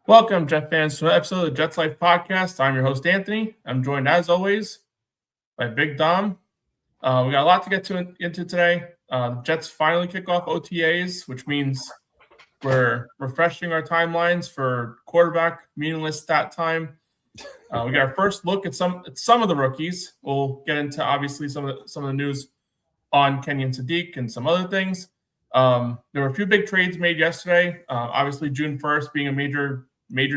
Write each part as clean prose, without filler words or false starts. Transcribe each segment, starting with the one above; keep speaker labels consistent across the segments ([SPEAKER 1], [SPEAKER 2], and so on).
[SPEAKER 1] Welcome, Jet fans, to an episode of the Jets Life Podcast. I'm your host, Anthony. I'm joined, as always, by Big Dom. We got a lot to get into today. The Jets finally kick off OTAs, which means we're refreshing our timelines for quarterback meaningless stat time. We got our first look at some of the rookies. We'll get into, obviously, some of the news on Kenyon Sadiq and some other things. There were a few big trades made yesterday. Obviously, June 1st being a major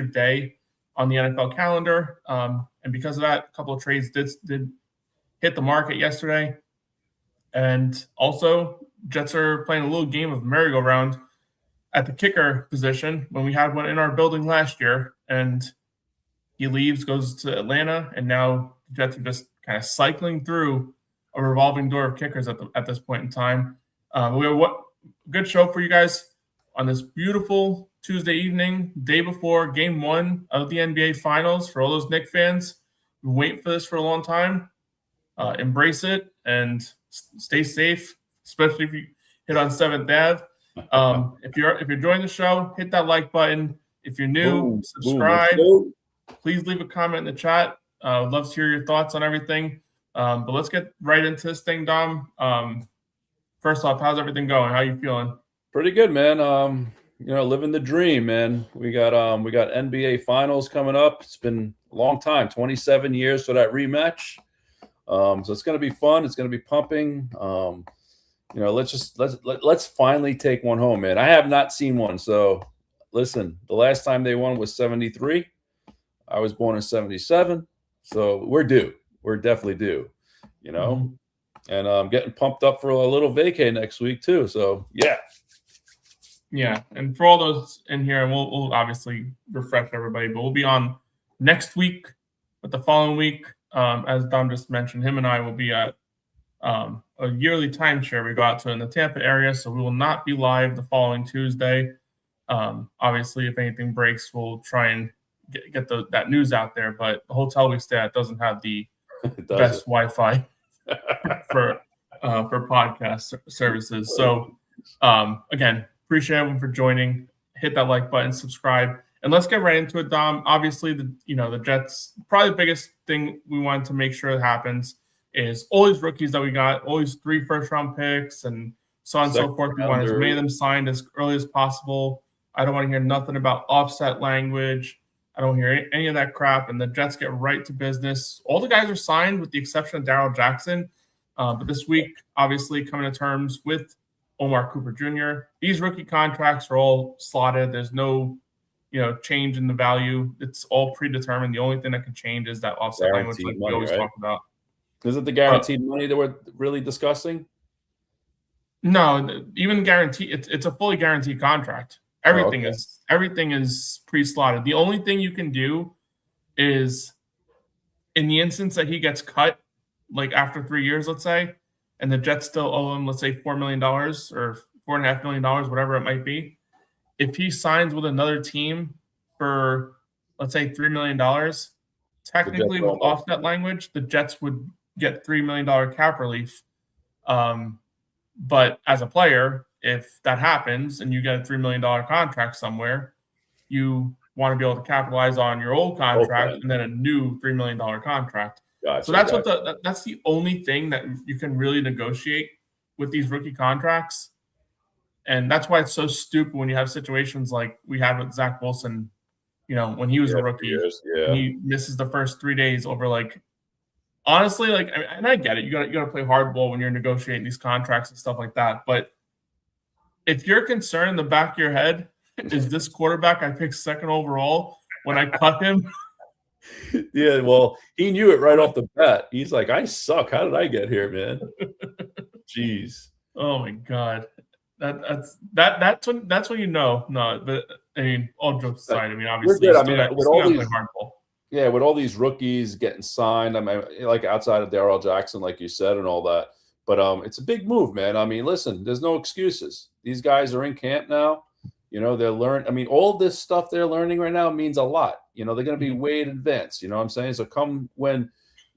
[SPEAKER 1] day on the NFL calendar. And because of that, a couple of trades did hit the market yesterday. And also, Jets are playing a little game of merry-go-round at the kicker position when we had one in our building last year. And he leaves, goes to Atlanta, and now the Jets are just kind of cycling through a revolving door of kickers at this point in time. We have a good show for you guys on this beautiful Tuesday evening, day before Game 1 of the NBA Finals. For all those Knicks fans who wait for this for a long time, embrace it and stay safe, especially if you hit on 7th Ave. If you're enjoying the show, hit that like button. If you're new, subscribe. Please leave a comment in the chat. I'd love to hear your thoughts on everything. But let's get right into this thing, Dom. First off, how's everything going? How you feeling?
[SPEAKER 2] Pretty good, man. Living the dream, man. We got NBA Finals coming up. It's been a long time, 27 years for that rematch. So it's gonna be fun. It's gonna be pumping. Let's finally take one home, man. I have not seen one. So listen, the last time they won was 73. I was born in 77. So we're due. We're definitely due,
[SPEAKER 1] Mm-hmm.
[SPEAKER 2] And I'm getting pumped up for a little vacay next week too. So yeah.
[SPEAKER 1] Yeah, and for all those in here, and we'll obviously refresh everybody, but we'll be on next week, but the following week, as Dom just mentioned, him and I will be at a yearly timeshare we go out to in the Tampa area, so we will not be live the following Tuesday. Obviously, if anything breaks, we'll try and get that news out there, but the hotel we stay at doesn't have the best Wi-Fi for podcast services. So, again, appreciate everyone for joining. Hit that like button, subscribe, and let's get right into it, Dom. Obviously, the Jets, probably the biggest thing we wanted to make sure happens is all these rookies that we got, all these 3 first-round picks, and so on and so forth. We want as many of them signed as early as possible. I don't want to hear nothing about offset language. I don't hear any of that crap, and the Jets get right to business. All the guys are signed with the exception of Darryl Jackson, but this week, obviously, coming to terms with Omar Cooper Jr. These rookie contracts are all slotted. There's no, change in the value. It's all predetermined. The only thing that can change is that offset language like we always talk about.
[SPEAKER 2] Is it the guaranteed money that we're really discussing?
[SPEAKER 1] No, even guarantee. It's a fully guaranteed contract. Everything is pre-slotted. The only thing you can do is, in the instance that he gets cut, like after 3 years, let's say, and the Jets still owe him, let's say, $4 million or $4.5 million, whatever it might be. If he signs with another team for, let's say, $3 million, technically with offset language, the Jets would get $3 million cap relief. But as a player, if that happens and you get a $3 million contract somewhere, you want to be able to capitalize on your old contract and then a new $3 million contract. Gotcha, so that's the only thing that you can really negotiate with these rookie contracts. And that's why it's so stupid when you have situations like we had with Zach Wilson, when he was a rookie, and he misses the first 3 days over, honestly, and I get it. You got to play hardball when you're negotiating these contracts and stuff like that. But if you're concerned in the back of your head, is this quarterback I picked 2nd overall when I cut him?
[SPEAKER 2] Yeah, well, he knew it right off the bat. He's like, I suck. How did I get here, man? Jeez.
[SPEAKER 1] Oh my God. That's when you know. No, but I mean, all jokes aside, I mean, obviously,
[SPEAKER 2] with all these rookies getting signed, I mean, like outside of Darryl Jackson, like you said, and all that. But it's a big move, man. I mean, listen, there's no excuses. These guys are in camp now. They're learning. I mean, all this stuff they're learning right now means a lot. They're going to be way in advance. You know what I'm saying? So come when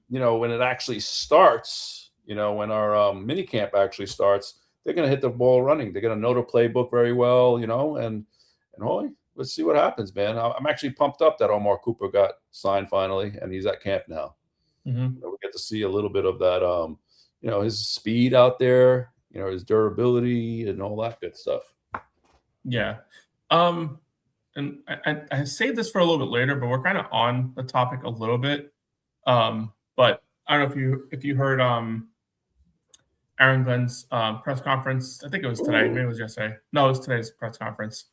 [SPEAKER 2] it actually starts, when our mini camp actually starts, they're going to hit the ball running. They're going to know the playbook very well, and holy, let's see what happens, man. I'm actually pumped up that Omar Cooper got signed finally, and he's at camp now.
[SPEAKER 1] Mm-hmm.
[SPEAKER 2] We get to see a little bit of that, his speed out there, his durability and all that good stuff.
[SPEAKER 1] Yeah. And I saved this for a little bit later, but we're kind of on the topic a little bit. But I don't know if you heard Aaron Glenn's press conference. I think it was today. Maybe it was yesterday. No, it was today's press conference.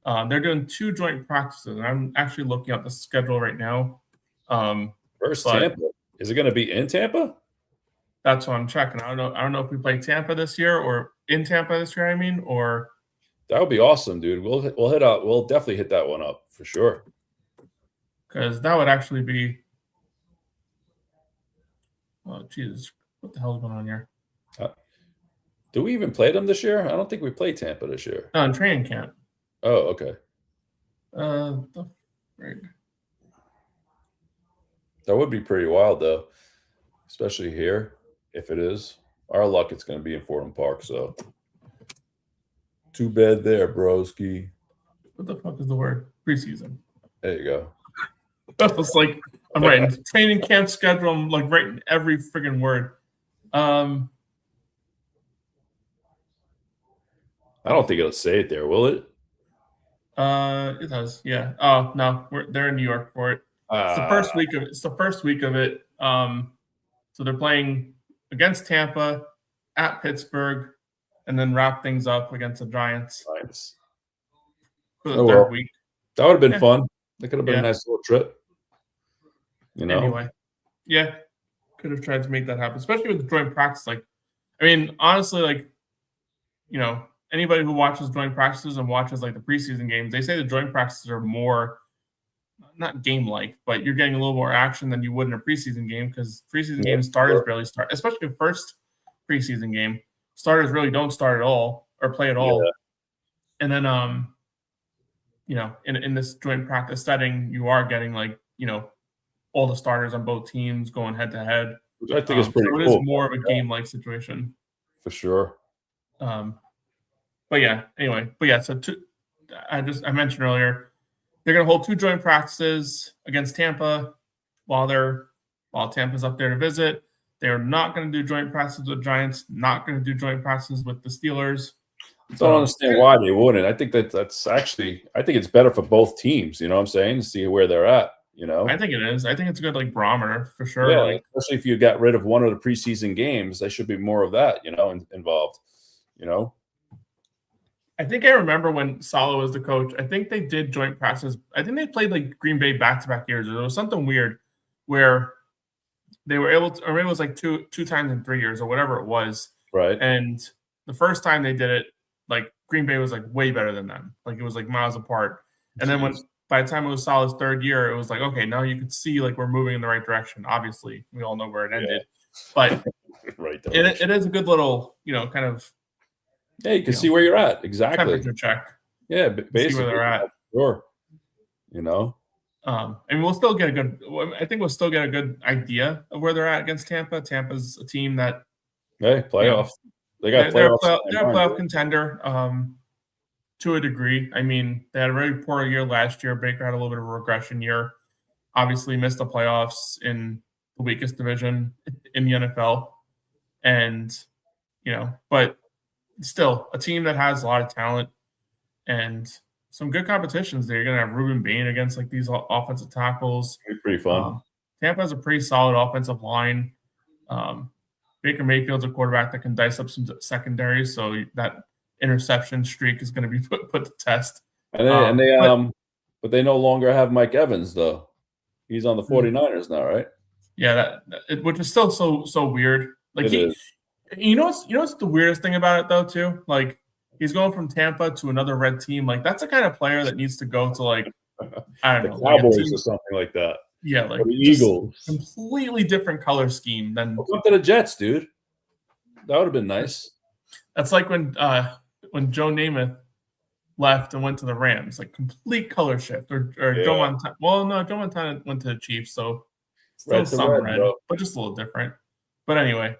[SPEAKER 1] They're doing 2 joint practices, and I'm actually looking up the schedule right now.
[SPEAKER 2] First Tampa. Is it going to be in Tampa?
[SPEAKER 1] That's what I'm checking. I don't know if we play Tampa this year or in Tampa this year. Or
[SPEAKER 2] that would be awesome, dude. We'll definitely hit that one up for sure.
[SPEAKER 1] Because that would actually be. Oh Jesus, what the hell is going on here?
[SPEAKER 2] Do we even play them this year? I don't think we played Tampa this year.
[SPEAKER 1] No, in training camp.
[SPEAKER 2] Oh, okay.
[SPEAKER 1] The frig.
[SPEAKER 2] That would be pretty wild, though, especially here. If it is, our luck, it's going to be in Florham Park. So, too bad there, broski.
[SPEAKER 1] What the fuck is the word? Preseason.
[SPEAKER 2] There you go.
[SPEAKER 1] It's like I'm writing training camp schedule. I'm like writing every friggin' word.
[SPEAKER 2] I don't think it'll say it there, will it?
[SPEAKER 1] It does. Yeah. Oh no, they're in New York for it. It's the first week of it. It's the first week of it. So they're playing against Tampa, at Pittsburgh, and then wrap things up against the Giants.
[SPEAKER 2] Nice.
[SPEAKER 1] For the third week.
[SPEAKER 2] That would have been fun. That could have been a nice little trip.
[SPEAKER 1] Anyway, yeah, could have tried to make that happen, especially with the joint practice. Like, I mean, honestly, anybody who watches joint practices and watches like the preseason games, they say the joint practices are more not game-like, but you're getting a little more action than you would in a preseason game because preseason games starters barely start, especially the first preseason game. Starters really don't start at all or play at all. Yeah. And then, in this joint practice setting, you are getting all the starters on both teams going head to head.
[SPEAKER 2] Which I think is pretty cool.
[SPEAKER 1] It is more of a game-like situation.
[SPEAKER 2] For sure.
[SPEAKER 1] But yeah, anyway. So I mentioned earlier, they're going to hold 2 joint practices against Tampa while Tampa's up there to visit. They're not going to do joint practices with Giants, not going to do joint practices with the Steelers.
[SPEAKER 2] I don't understand why they wouldn't. I think that's actually – I think it's better for both teams, you know what I'm saying, to see where they're at, I think
[SPEAKER 1] it is. I think it's a good barometer for sure.
[SPEAKER 2] Yeah, especially if you got rid of one of the preseason games, there should be more of that, involved,
[SPEAKER 1] I think I remember when Saleh was the coach, I think they did joint practices. I think they played Green Bay back-to-back years. There was something weird where they were able to, or maybe it was two times in 3 years or whatever it was.
[SPEAKER 2] Right.
[SPEAKER 1] And the first time they did it, Green Bay was way better than them. It was miles apart. And then by the time it was Saleh's 3rd year, it was okay, now you could see we're moving in the right direction. Obviously, we all know where it ended. But
[SPEAKER 2] right
[SPEAKER 1] it is a good little, kind of.
[SPEAKER 2] Yeah, you can see where you're at. Exactly.
[SPEAKER 1] Temperature check.
[SPEAKER 2] Yeah, basically.
[SPEAKER 1] See where they're at.
[SPEAKER 2] Sure.
[SPEAKER 1] We'll still get we'll still get a good idea of where they're at against Tampa. Tampa's a team that.
[SPEAKER 2] Hey, playoffs. They got playoffs.
[SPEAKER 1] They're a playoff contender to a degree. I mean, they had a very poor year last year. Baker had a little bit of a regression year. Obviously missed the playoffs in the weakest division in the NFL. And, but still a team that has a lot of talent and some good competitions there. You're going to have Ruben Bain against these offensive tackles.
[SPEAKER 2] It's pretty fun.
[SPEAKER 1] Tampa has a pretty solid offensive line. Baker Mayfield's a quarterback that can dice up some secondaries, so that interception streak is going to be put to test.
[SPEAKER 2] But they no longer have Mike Evans though. He's on the 49ers now, right?
[SPEAKER 1] Yeah, which is still so weird.
[SPEAKER 2] Is.
[SPEAKER 1] You know what's the weirdest thing about it though too? He's going from Tampa to another red team. That's the kind of player that needs to go to I don't know,
[SPEAKER 2] Cowboys or something like that.
[SPEAKER 1] Yeah,
[SPEAKER 2] the Eagles.
[SPEAKER 1] Completely different color scheme than.
[SPEAKER 2] Come to the Jets, dude. That would have been nice.
[SPEAKER 1] That's when Joe Namath left and went to the Rams, complete color shift. Or Joe Montana. Well, no, Joe Montana went to the Chiefs, so still some red, but just a little different. But anyway,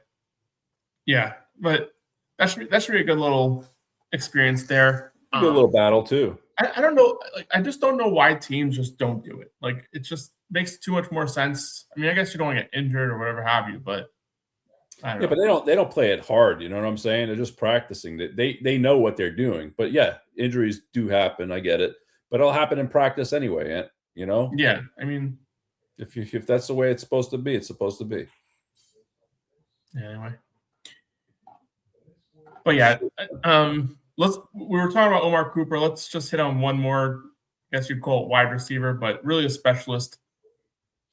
[SPEAKER 1] yeah. But that should be a good little experience there.
[SPEAKER 2] A little battle too.
[SPEAKER 1] I don't know. Like, I just don't know why teams just don't do it. Like, it just makes too much more sense. I mean, I guess you don't want to get injured or whatever have you, but I don't know.
[SPEAKER 2] But they don't play it hard. You know what I'm saying? They're just practicing. They know what they're doing. But yeah, injuries do happen. I get it, but it'll happen in practice anyway. You know?
[SPEAKER 1] Yeah, I mean,
[SPEAKER 2] if that's the way it's supposed to be, it's supposed to be.
[SPEAKER 1] Yeah, anyway. But yeah, we were talking about Omar Cooper. Let's just hit on one more, I guess you'd call it wide receiver, but really a specialist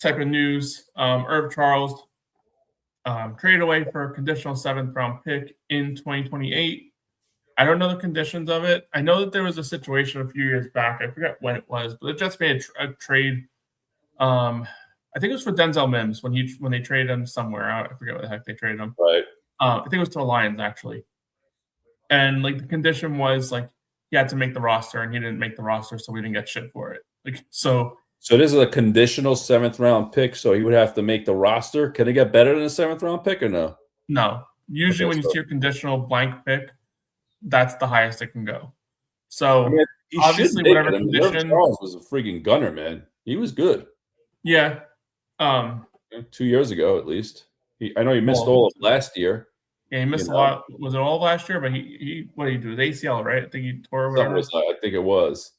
[SPEAKER 1] type of news. Irv Charles traded away for a conditional 7th round pick in 2028. I don't know the conditions of it. I know that there was a situation a few years back. I forget when it was, but the Jets made a trade. I think it was for Denzel Mims when they traded him somewhere. I forget what the heck they traded him.
[SPEAKER 2] Right.
[SPEAKER 1] I think it was to the Lions, actually. And like the condition was like he had to make the roster, and he didn't make the roster, so we didn't get shit for it. Like so
[SPEAKER 2] this is a conditional 7th round pick, so he would have to make the roster. Can it get better than a 7th round pick or no?
[SPEAKER 1] No. Usually when you see a conditional blank pick, that's the highest it can go. So
[SPEAKER 2] I mean,
[SPEAKER 1] obviously whatever condition.
[SPEAKER 2] Charles was a freaking gunner, man. He was good.
[SPEAKER 1] Yeah.
[SPEAKER 2] 2 years ago at least. I know he missed all of last year.
[SPEAKER 1] Yeah, he missed a lot. Was it all last year? But he what did he do? The ACL, right? I think he tore or whatever.
[SPEAKER 2] I think it was.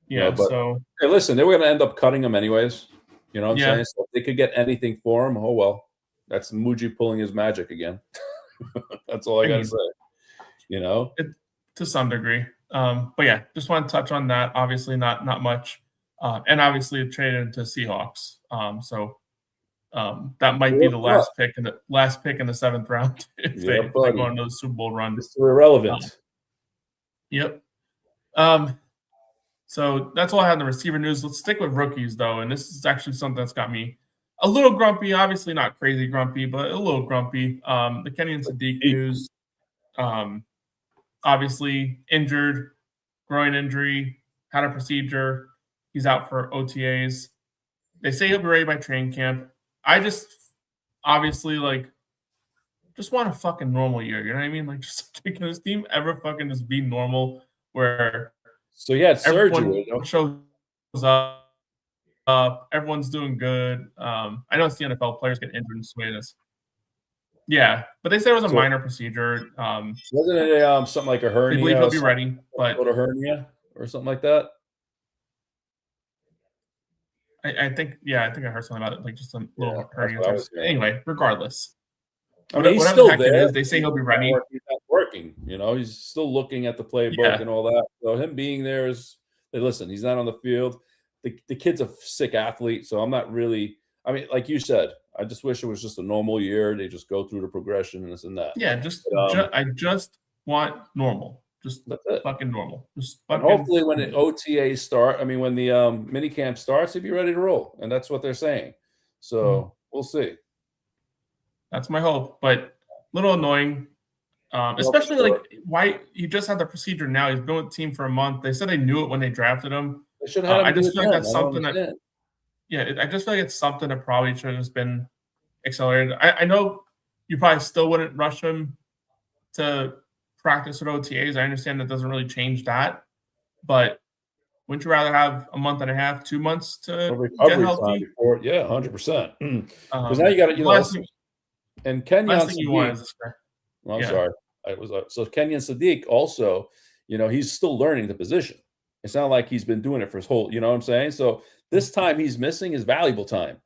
[SPEAKER 1] Yeah. But,
[SPEAKER 2] so hey, listen, they were going to end up cutting him anyways. You know what I'm saying? So if they could get anything for him, oh well. That's Muji pulling his magic again. That's all I got to say. You know,
[SPEAKER 1] to some degree. But yeah, just want to touch on that. Obviously, not much, and obviously it traded into Seahawks. So that might be the last pick in the 7th round if they go on those Super Bowl run.
[SPEAKER 2] It's irrelevant.
[SPEAKER 1] Yep. So that's all I had in the receiver news. Let's stick with rookies though, and this is actually something that's got me a little grumpy. Obviously not crazy grumpy, but a little grumpy. The Kenyon Sadiq news. Obviously injured, groin injury, had a procedure. He's out for OTAs. They say he'll be ready by training camp. I just obviously just want a fucking normal year. You know what I mean? Like, just can this team ever fucking just be normal where
[SPEAKER 2] so he had surgery,
[SPEAKER 1] shows up, everyone's doing good. I know it's the NFL, players get injured and sway this. Yeah, but they said it was a minor procedure.
[SPEAKER 2] Wasn't it something like a hernia?
[SPEAKER 1] They believe he'll be ready, but
[SPEAKER 2] a hernia or something like that.
[SPEAKER 1] I think I heard something about it, like just a little hernia. Anyway, regardless,
[SPEAKER 2] I mean, he's still there.
[SPEAKER 1] They say he'll be ready.
[SPEAKER 2] He's not working, you know. He's still looking at the playbook and all that. So him being there is, listen, he's not on the field. The kid's a sick athlete, so I'm not really. I mean, like you said, I just wish it was just a normal year. They just go through the progression and this and that.
[SPEAKER 1] Yeah, I just want normal. Just fucking normal. Just fucking
[SPEAKER 2] hopefully when the OTAs start, I mean, when the mini camp starts, he'll be ready to roll. And that's what they're saying. So we'll see.
[SPEAKER 1] That's my hope, but a little annoying. Especially like why he just had the procedure now. He's been with the team for a month. They said they knew it when they drafted him.
[SPEAKER 2] They should have
[SPEAKER 1] I just feel like that's something that I just feel like it's something that probably should have just been accelerated. I know you probably still wouldn't rush him to practice with OTAs. I understand that doesn't really change that, but wouldn't you rather have a month and a half, 2 months to get healthy?
[SPEAKER 2] 100%. Because now you got to, and Kenyon Sadiq. I'm sorry. So Kenyon Sadiq also, he's still learning the position. It's not like he's been doing it for his whole, you know what I'm saying? So this time he's missing his valuable time,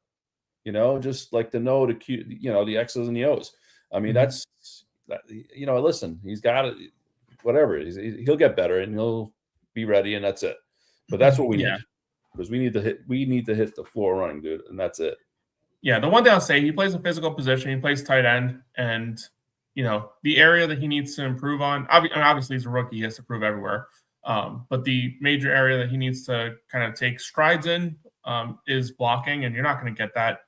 [SPEAKER 2] just like to know the X's and the O's. I mean, listen, he's got it, whatever. He'll get better and he'll be ready, and that's it. But that's what we need, because we need to hit the floor running, dude, and that's it.
[SPEAKER 1] Yeah, the one thing I'll say, he plays a physical position. He plays tight end, and the area that he needs to improve on. Obviously, he's a rookie; he has to prove everywhere. But the major area that he needs to kind of take strides in is blocking, and you're not going to get that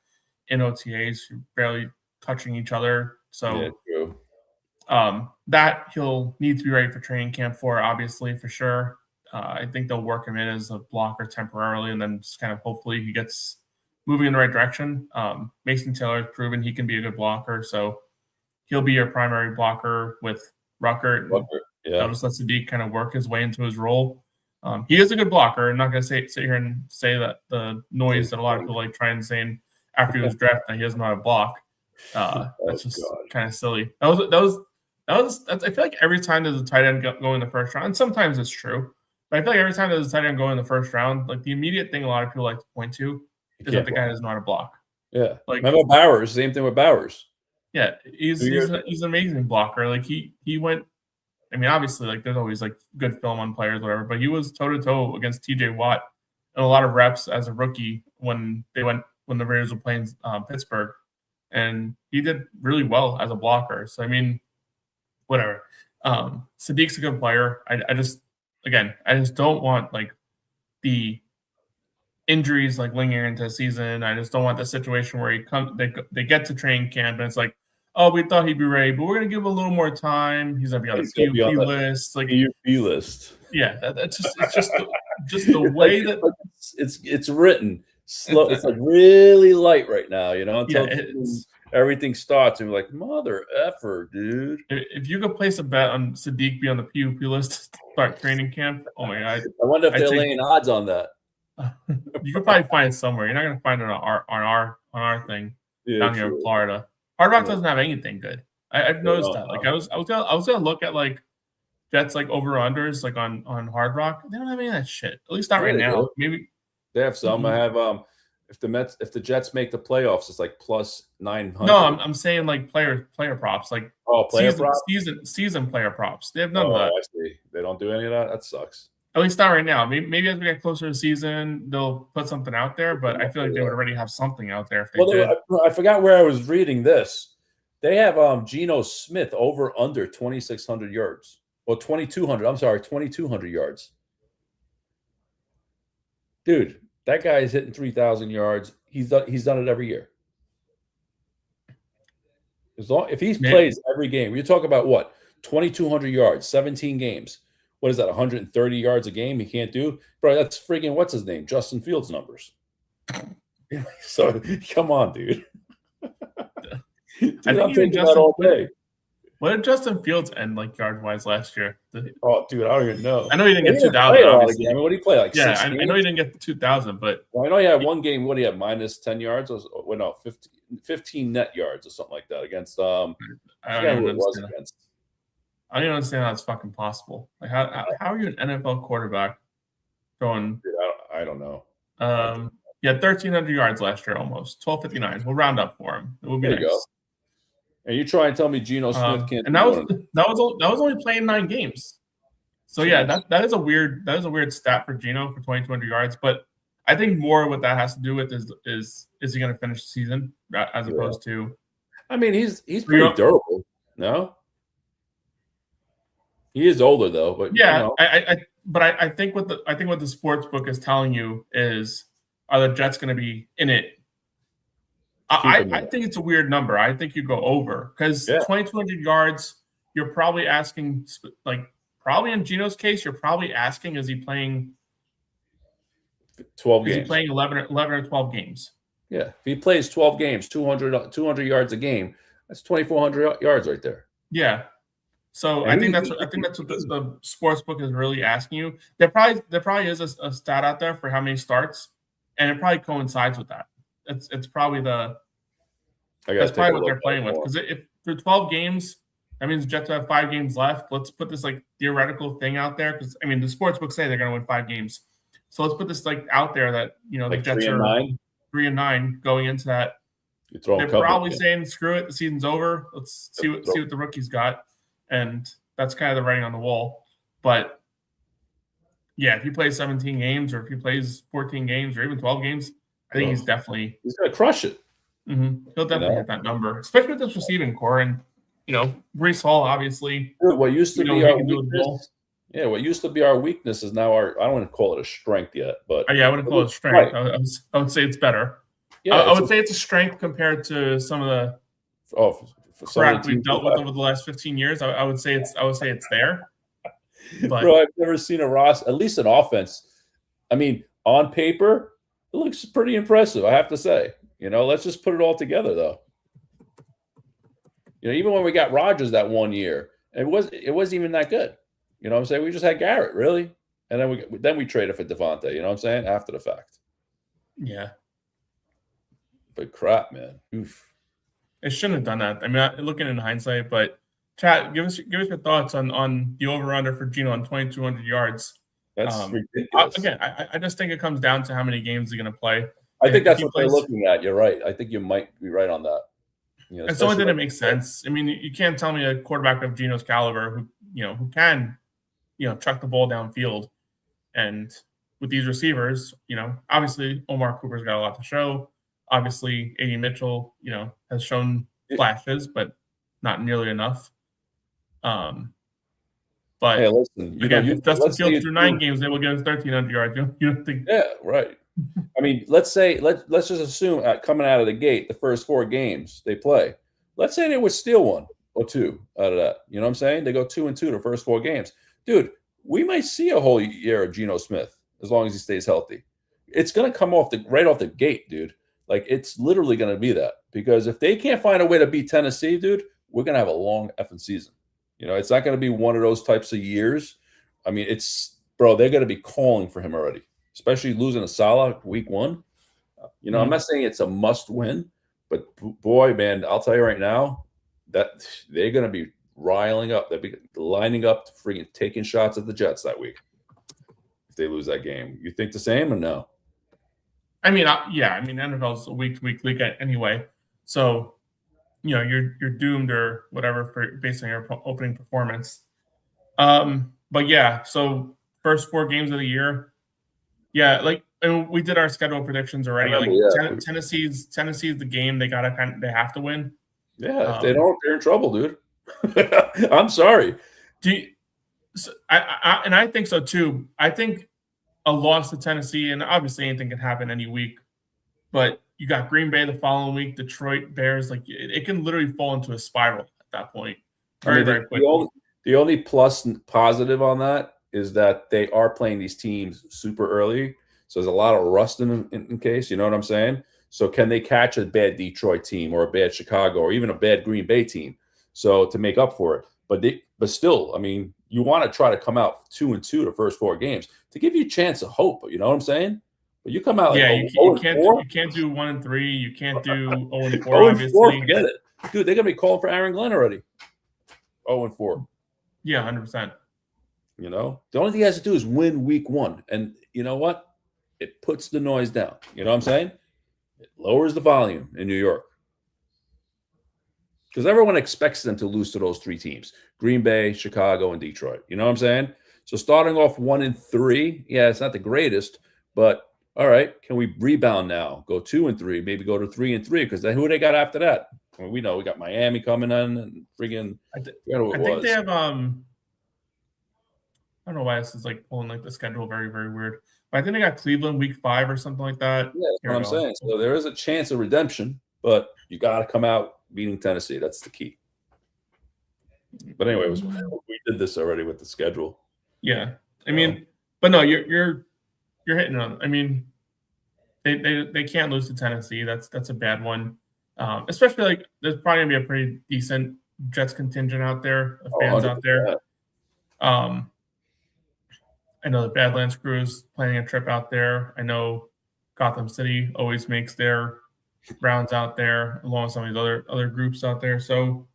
[SPEAKER 1] in OTAs. You're barely touching each other, so that he'll need to be ready for training camp for, obviously, for sure. I think they'll work him in as a blocker temporarily, and then just kind of hopefully he gets moving in the right direction. Mason Taylor has proven he can be a good blocker, so he'll be your primary blocker with Ruckert. I'll just let Sadiq kind of work his way into his role. He is a good blocker. I'm not going to sit here and say that the noise that a lot of people like try and say after he was drafted that he doesn't know how to block. That's just kind of silly. That's, I feel like every time there's a tight end go in the first round, and sometimes it's true, but I feel like every time there's a tight end go in the first round, like the immediate thing a lot of people like to point to is that the guy doesn't know how to block.
[SPEAKER 2] Yeah. Like, remember Bowers? Same thing with Bowers.
[SPEAKER 1] Yeah, he's an amazing blocker. Like he went. I mean, obviously, like there's always like good film on players, whatever. But he was toe to toe against T.J. Watt and a lot of reps as a rookie when the Raiders were playing Pittsburgh, and he did really well as a blocker. So I mean, whatever. Sadiq's a good player. I just don't want like the injuries like lingering into the season. I just don't want the situation where they get to training camp and it's like, oh, we thought he'd be ready, but we're gonna give him a little more time. He's gonna be on the PUP list, like
[SPEAKER 2] PUP list.
[SPEAKER 1] Yeah, it's just the way that
[SPEAKER 2] it's written. Slow. It's like really light right now, until everything starts and we're like, mother effer, dude.
[SPEAKER 1] If you could place a bet on Sadiq be on the PUP list to start training camp, oh my god!
[SPEAKER 2] I wonder if they're laying odds on that.
[SPEAKER 1] You could probably find it somewhere. You're not gonna find it on our thing down here in Florida. Hard Rock doesn't have anything good. I've noticed that. Like I was gonna look at like Jets like over-unders like on Hard Rock. They don't have any of that shit. At least not right now. Maybe
[SPEAKER 2] they have some. I have if the Jets make the playoffs, it's like plus 900.
[SPEAKER 1] No, I'm saying like player props, like season player props. They have none of that.
[SPEAKER 2] I see. They don't do any of that. That sucks.
[SPEAKER 1] At least not right now. Maybe as we get closer to the season, they'll put something out there. But I feel like they would already have something out there if they did.
[SPEAKER 2] I forgot where I was reading this. They have Geno Smith over under 2,600 yards. Well, 2,200. I'm sorry, 2,200 yards. Dude, that guy is hitting 3,000 yards. He's done it every year. If he plays every game, you talk about what? 2,200 yards, 17 games. What is that? 130 yards a game? He can't do, bro. That's freaking what's his name? Justin Fields numbers. So come on, dude.
[SPEAKER 1] I think even Justin all day. What did Justin Fields end like yard wise last year?
[SPEAKER 2] Oh, dude, I don't even know.
[SPEAKER 1] I know he didn't get 2,000.
[SPEAKER 2] I mean, what did he play? Like
[SPEAKER 1] I know he didn't get 2,000, but
[SPEAKER 2] I know he had one game. What did he have? Minus 10 yards? 15 net yards or something like that against. I don't even understand how it's fucking possible. Like how are you an NFL quarterback going? Dude, I don't know.
[SPEAKER 1] Yeah, 1,300 yards last year, almost 1,259. We'll round up for him. It would be nice.
[SPEAKER 2] Go. And you try and tell me Geno Smith can't.
[SPEAKER 1] And that was only playing 9 games. So yeah, that is a weird stat for Geno for 2,200 yards. But I think more what that has to do with is he going to finish the season as opposed to.
[SPEAKER 2] I mean, he's pretty durable. No. He is older though, but
[SPEAKER 1] yeah, I think what the sports book is telling you is, are the Jets going to be in it? I think it's a weird number. I think you go over because 2,200 yards. You're probably asking, probably in Geno's case, you're probably asking, is he playing
[SPEAKER 2] 12 games?
[SPEAKER 1] Is he playing 11 or 12 games?
[SPEAKER 2] Yeah, if he plays 12 games, 200 yards a game, that's 2,400 yards right there.
[SPEAKER 1] Yeah. So I think that's what the sports book is really asking you. There probably is a stat out there for how many starts, and it probably coincides with that. It's probably that's probably what they're playing with. Because if for 12 games, that means the Jets have 5 games left. Let's put this like theoretical thing out there. Because I mean, the sports books say they're going to win 5 games. So let's put this like out there that the Jets are 3-9 going into that. They're probably saying, "Screw it, the season's over. Let's see what the rookies got." And that's kind of the writing on the wall. But yeah, if he plays 17 games or if he plays 14 games or even 12 games, I think he's going
[SPEAKER 2] to crush it.
[SPEAKER 1] Mm-hmm. He'll definitely hit that number, especially with this receiving core. And, Breece Hall, obviously.
[SPEAKER 2] What used to be our weakness. Yeah, what used to be our weakness is now I don't want to call it a strength yet. But
[SPEAKER 1] I wouldn't call it a strength. Right. I would say it's better. Yeah, I would say it's a strength compared to some of the crap we've dealt with over the last 15 years. I would say it's there. But,
[SPEAKER 2] bro, I've never seen a roster, at least an offense. I mean, on paper, it looks pretty impressive, I have to say. Let's just put it all together, though. Even when we got Rodgers that one year, it wasn't even that good. You know what I'm saying? We just had Garrett, really. and then we traded for Devontae. You know what I'm saying? After the fact.
[SPEAKER 1] Yeah.
[SPEAKER 2] But crap, man. Oof.
[SPEAKER 1] It shouldn't have done that. I mean, looking in hindsight, but chat, give us your thoughts on the over-under for Geno on 2,200 yards.
[SPEAKER 2] That's ridiculous.
[SPEAKER 1] Again, I just think it comes down to how many games they're going to play.
[SPEAKER 2] I think that's what they're looking at. You're right. I think you might be right on that.
[SPEAKER 1] You know, and so it didn't make sense. I mean, you can't tell me a quarterback of Geno's caliber who can, chuck the ball downfield, and with these receivers, obviously Omar Cooper's got a lot to show. Obviously, A.D. Mitchell, has shown flashes, but not nearly enough. But
[SPEAKER 2] hey, listen,
[SPEAKER 1] again, if Justin Fields through 9 games, they will get us 1,300 yards. You don't think?
[SPEAKER 2] Yeah, right. I mean, let's just assume coming out of the gate, the first 4 games they play, let's say they would steal 1 or 2 out of that. You know what I'm saying? They go 2-2 the first 4 games. Dude, we might see a whole year of Geno Smith as long as he stays healthy. It's going to come right off the gate, dude. Like, it's literally going to be that. Because if they can't find a way to beat Tennessee, dude, we're going to have a long effing season. It's not going to be one of those types of years. I mean, they're going to be calling for him already, especially losing a Salah week 1. I'm not saying it's a must win, but boy, man, I'll tell you right now that they're going to be riling up. They'll be lining up to freaking taking shots at the Jets that week if they lose that game. You think the same or no?
[SPEAKER 1] I mean, yeah. I mean, NFL's a week-to-week league anyway, so you're doomed or whatever based on your opening performance. But yeah, so first 4 games of the year, yeah, we did our schedule predictions already. Tennessee's the game they have to win.
[SPEAKER 2] Yeah, if they don't, they're in trouble, dude. I'm sorry.
[SPEAKER 1] I think so too. I think a loss to Tennessee, and obviously anything can happen any week, but you got Green Bay the following week, Detroit, Bears. Like, it can literally fall into a spiral at that point. Very quickly.
[SPEAKER 2] The only positive on that is that they are playing these teams super early. So there's a lot of rust in case, you know what I'm saying? So can they catch a bad Detroit team or a bad Chicago or even a bad Green Bay team? So to make up for it. But still, I mean, you want to try to come out 2-2 the first 4 games to give you a chance of hope. You know what I'm saying? But you come out
[SPEAKER 1] you can't do 1-3. You can't do 0-4. Obviously,
[SPEAKER 2] forget it, dude. They're gonna be calling for Aaron Glenn already. 0-4.
[SPEAKER 1] Yeah, 100%.
[SPEAKER 2] The only thing he has to do is win week 1, and you know what? It puts the noise down. You know what I'm saying? It lowers the volume in New York. Because everyone expects them to lose to those 3 teams: Green Bay, Chicago, and Detroit. You know what I'm saying? So starting off 1-3, yeah, it's not the greatest, but all right, can we rebound now? Go 2-3, maybe go to 3-3, because then who they got after that? Well, we know we got Miami coming in and friggin'
[SPEAKER 1] I think they have I don't know why this is pulling the schedule very, very weird. But I think they got Cleveland week 5 or something like that.
[SPEAKER 2] Yeah, that's what I'm saying. So there is a chance of redemption, but you got to come out beating Tennessee. That's the key. But anyway, we did this already with the schedule.
[SPEAKER 1] Yeah, I mean, but no, you're hitting on. I mean, they can't lose to Tennessee. That's a bad one. Especially there's probably gonna be a pretty decent Jets contingent out there, of fans out there. I know the Badlands Crew is planning a trip out there. I know Gotham City always makes their rounds out there, along with some of these other groups out there. So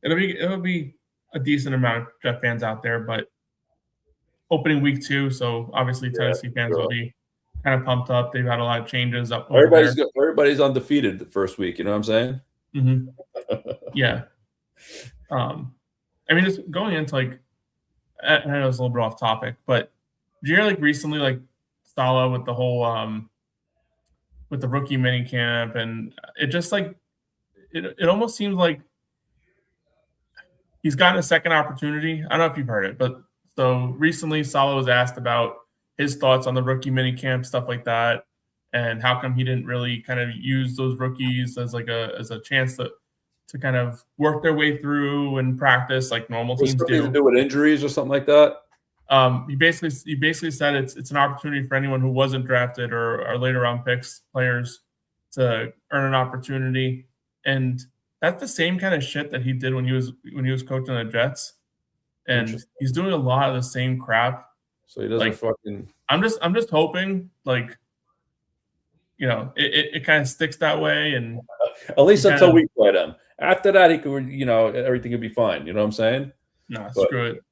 [SPEAKER 1] it'll be a decent amount of Jet fans out there. But opening week 2, so obviously Tennessee fans will be kind of pumped up. They've had a lot of changes up.
[SPEAKER 2] Everybody's undefeated the first week. You know what I'm saying?
[SPEAKER 1] Mm-hmm. Yeah. I mean, just going into I know it's a little bit off topic, but did you hear recently Salah with the whole with the rookie mini camp, and it just it almost seems like he's gotten a second opportunity. I don't know if you've heard it, but so recently Salah was asked about his thoughts on the rookie mini camp, stuff like that, and how come he didn't really kind of use those rookies as a chance to kind of work their way through and practice like normal teams do.
[SPEAKER 2] To do with injuries or something like that.
[SPEAKER 1] He basically said it's an opportunity for anyone who wasn't drafted or later round players to earn an opportunity, and that's the same kind of shit that he did when he was coaching the Jets, and he's doing a lot of the same crap.
[SPEAKER 2] So he doesn't fucking.
[SPEAKER 1] I'm just hoping, like, you know, it kind of sticks that way, and
[SPEAKER 2] at least until we play them. After that, he could, you know, everything could be fine. You know what I'm saying?
[SPEAKER 1] No, screw it.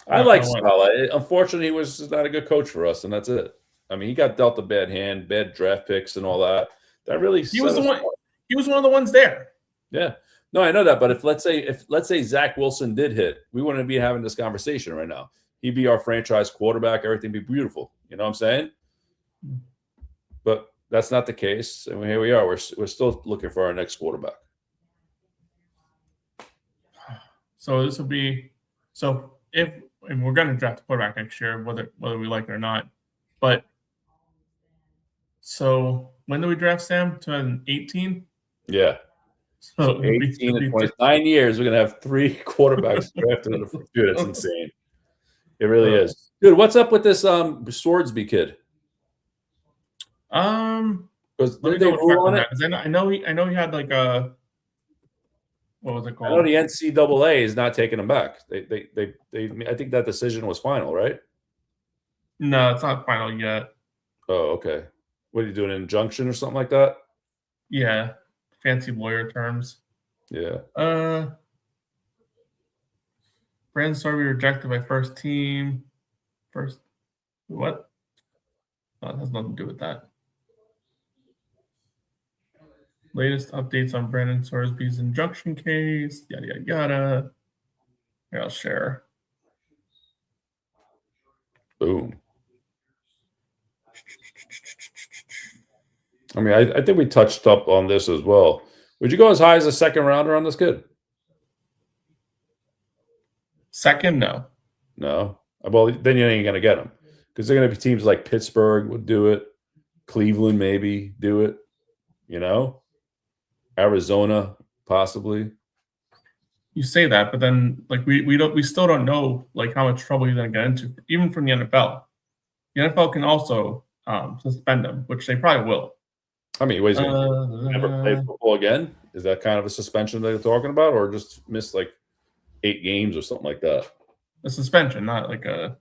[SPEAKER 2] I like Saleh. Unfortunately, he was not a good coach for us, and that's it. I mean, he got dealt a bad hand, bad draft picks, and all that. That really
[SPEAKER 1] he was the one. He was one of the ones there.
[SPEAKER 2] Yeah, no, I know that. But if let's say Zach Wilson did hit, we wouldn't be having this conversation right now. He'd be our franchise quarterback. Everything would be beautiful. You know what I'm saying? But that's not the case, and here we are. We're still looking for our next quarterback.
[SPEAKER 1] So this will be and we're going to draft a quarterback next year, whether we like it or not. But so when do we draft Sam? 2018.
[SPEAKER 2] Yeah. So 18 and 29 years, we're going to have 3 quarterbacks drafted. Dude, that's insane. It really is. Dude, what's up with this Swordsby kid?
[SPEAKER 1] Because they rule on it? I know he had like a, what was it called?
[SPEAKER 2] I know the NCAA is not taking him back. They I think that decision was final, right?
[SPEAKER 1] No, it's not final yet.
[SPEAKER 2] Oh, okay. What are you doing, an injunction or something like that?
[SPEAKER 1] Yeah, fancy lawyer terms.
[SPEAKER 2] Yeah.
[SPEAKER 1] Brandon Sorby rejected by first team. What? No, it has nothing to do with that. Latest updates on Brandon Sorsby's injunction case, yada, yada, yada. Here, I'll share.
[SPEAKER 2] Boom. I mean, I think we touched up on this as well. Would you go as high as a second rounder on this kid?
[SPEAKER 1] Second, no.
[SPEAKER 2] No? Well, then you ain't going to get him. Because they're going to be teams like Pittsburgh would do it. Cleveland maybe do it. You know? Arizona, possibly.
[SPEAKER 1] You say that, but then like we still don't know like how much trouble he's going to get into, even from the NFL. The NFL can also suspend him, which they probably will.
[SPEAKER 2] I mean, he's going to never play football again? Is that kind of a suspension they're talking about, or just miss like 8 games or something like that?
[SPEAKER 1] A suspension, not like a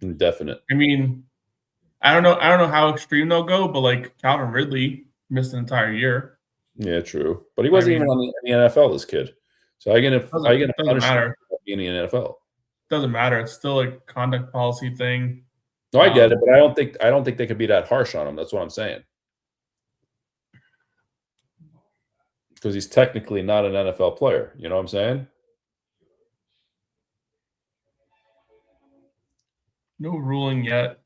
[SPEAKER 2] indefinite.
[SPEAKER 1] I mean, I don't know how extreme they'll go, but like Calvin Ridley missed an entire year.
[SPEAKER 2] Yeah, true. But he wasn't even in the NFL, this kid. So how are you going to punish him being in the NFL?
[SPEAKER 1] Doesn't matter. It's still a conduct policy thing.
[SPEAKER 2] No, I get it, but I don't think they could be that harsh on him. That's what I'm saying. Because he's technically not an NFL player. You know what I'm saying?
[SPEAKER 1] No ruling yet.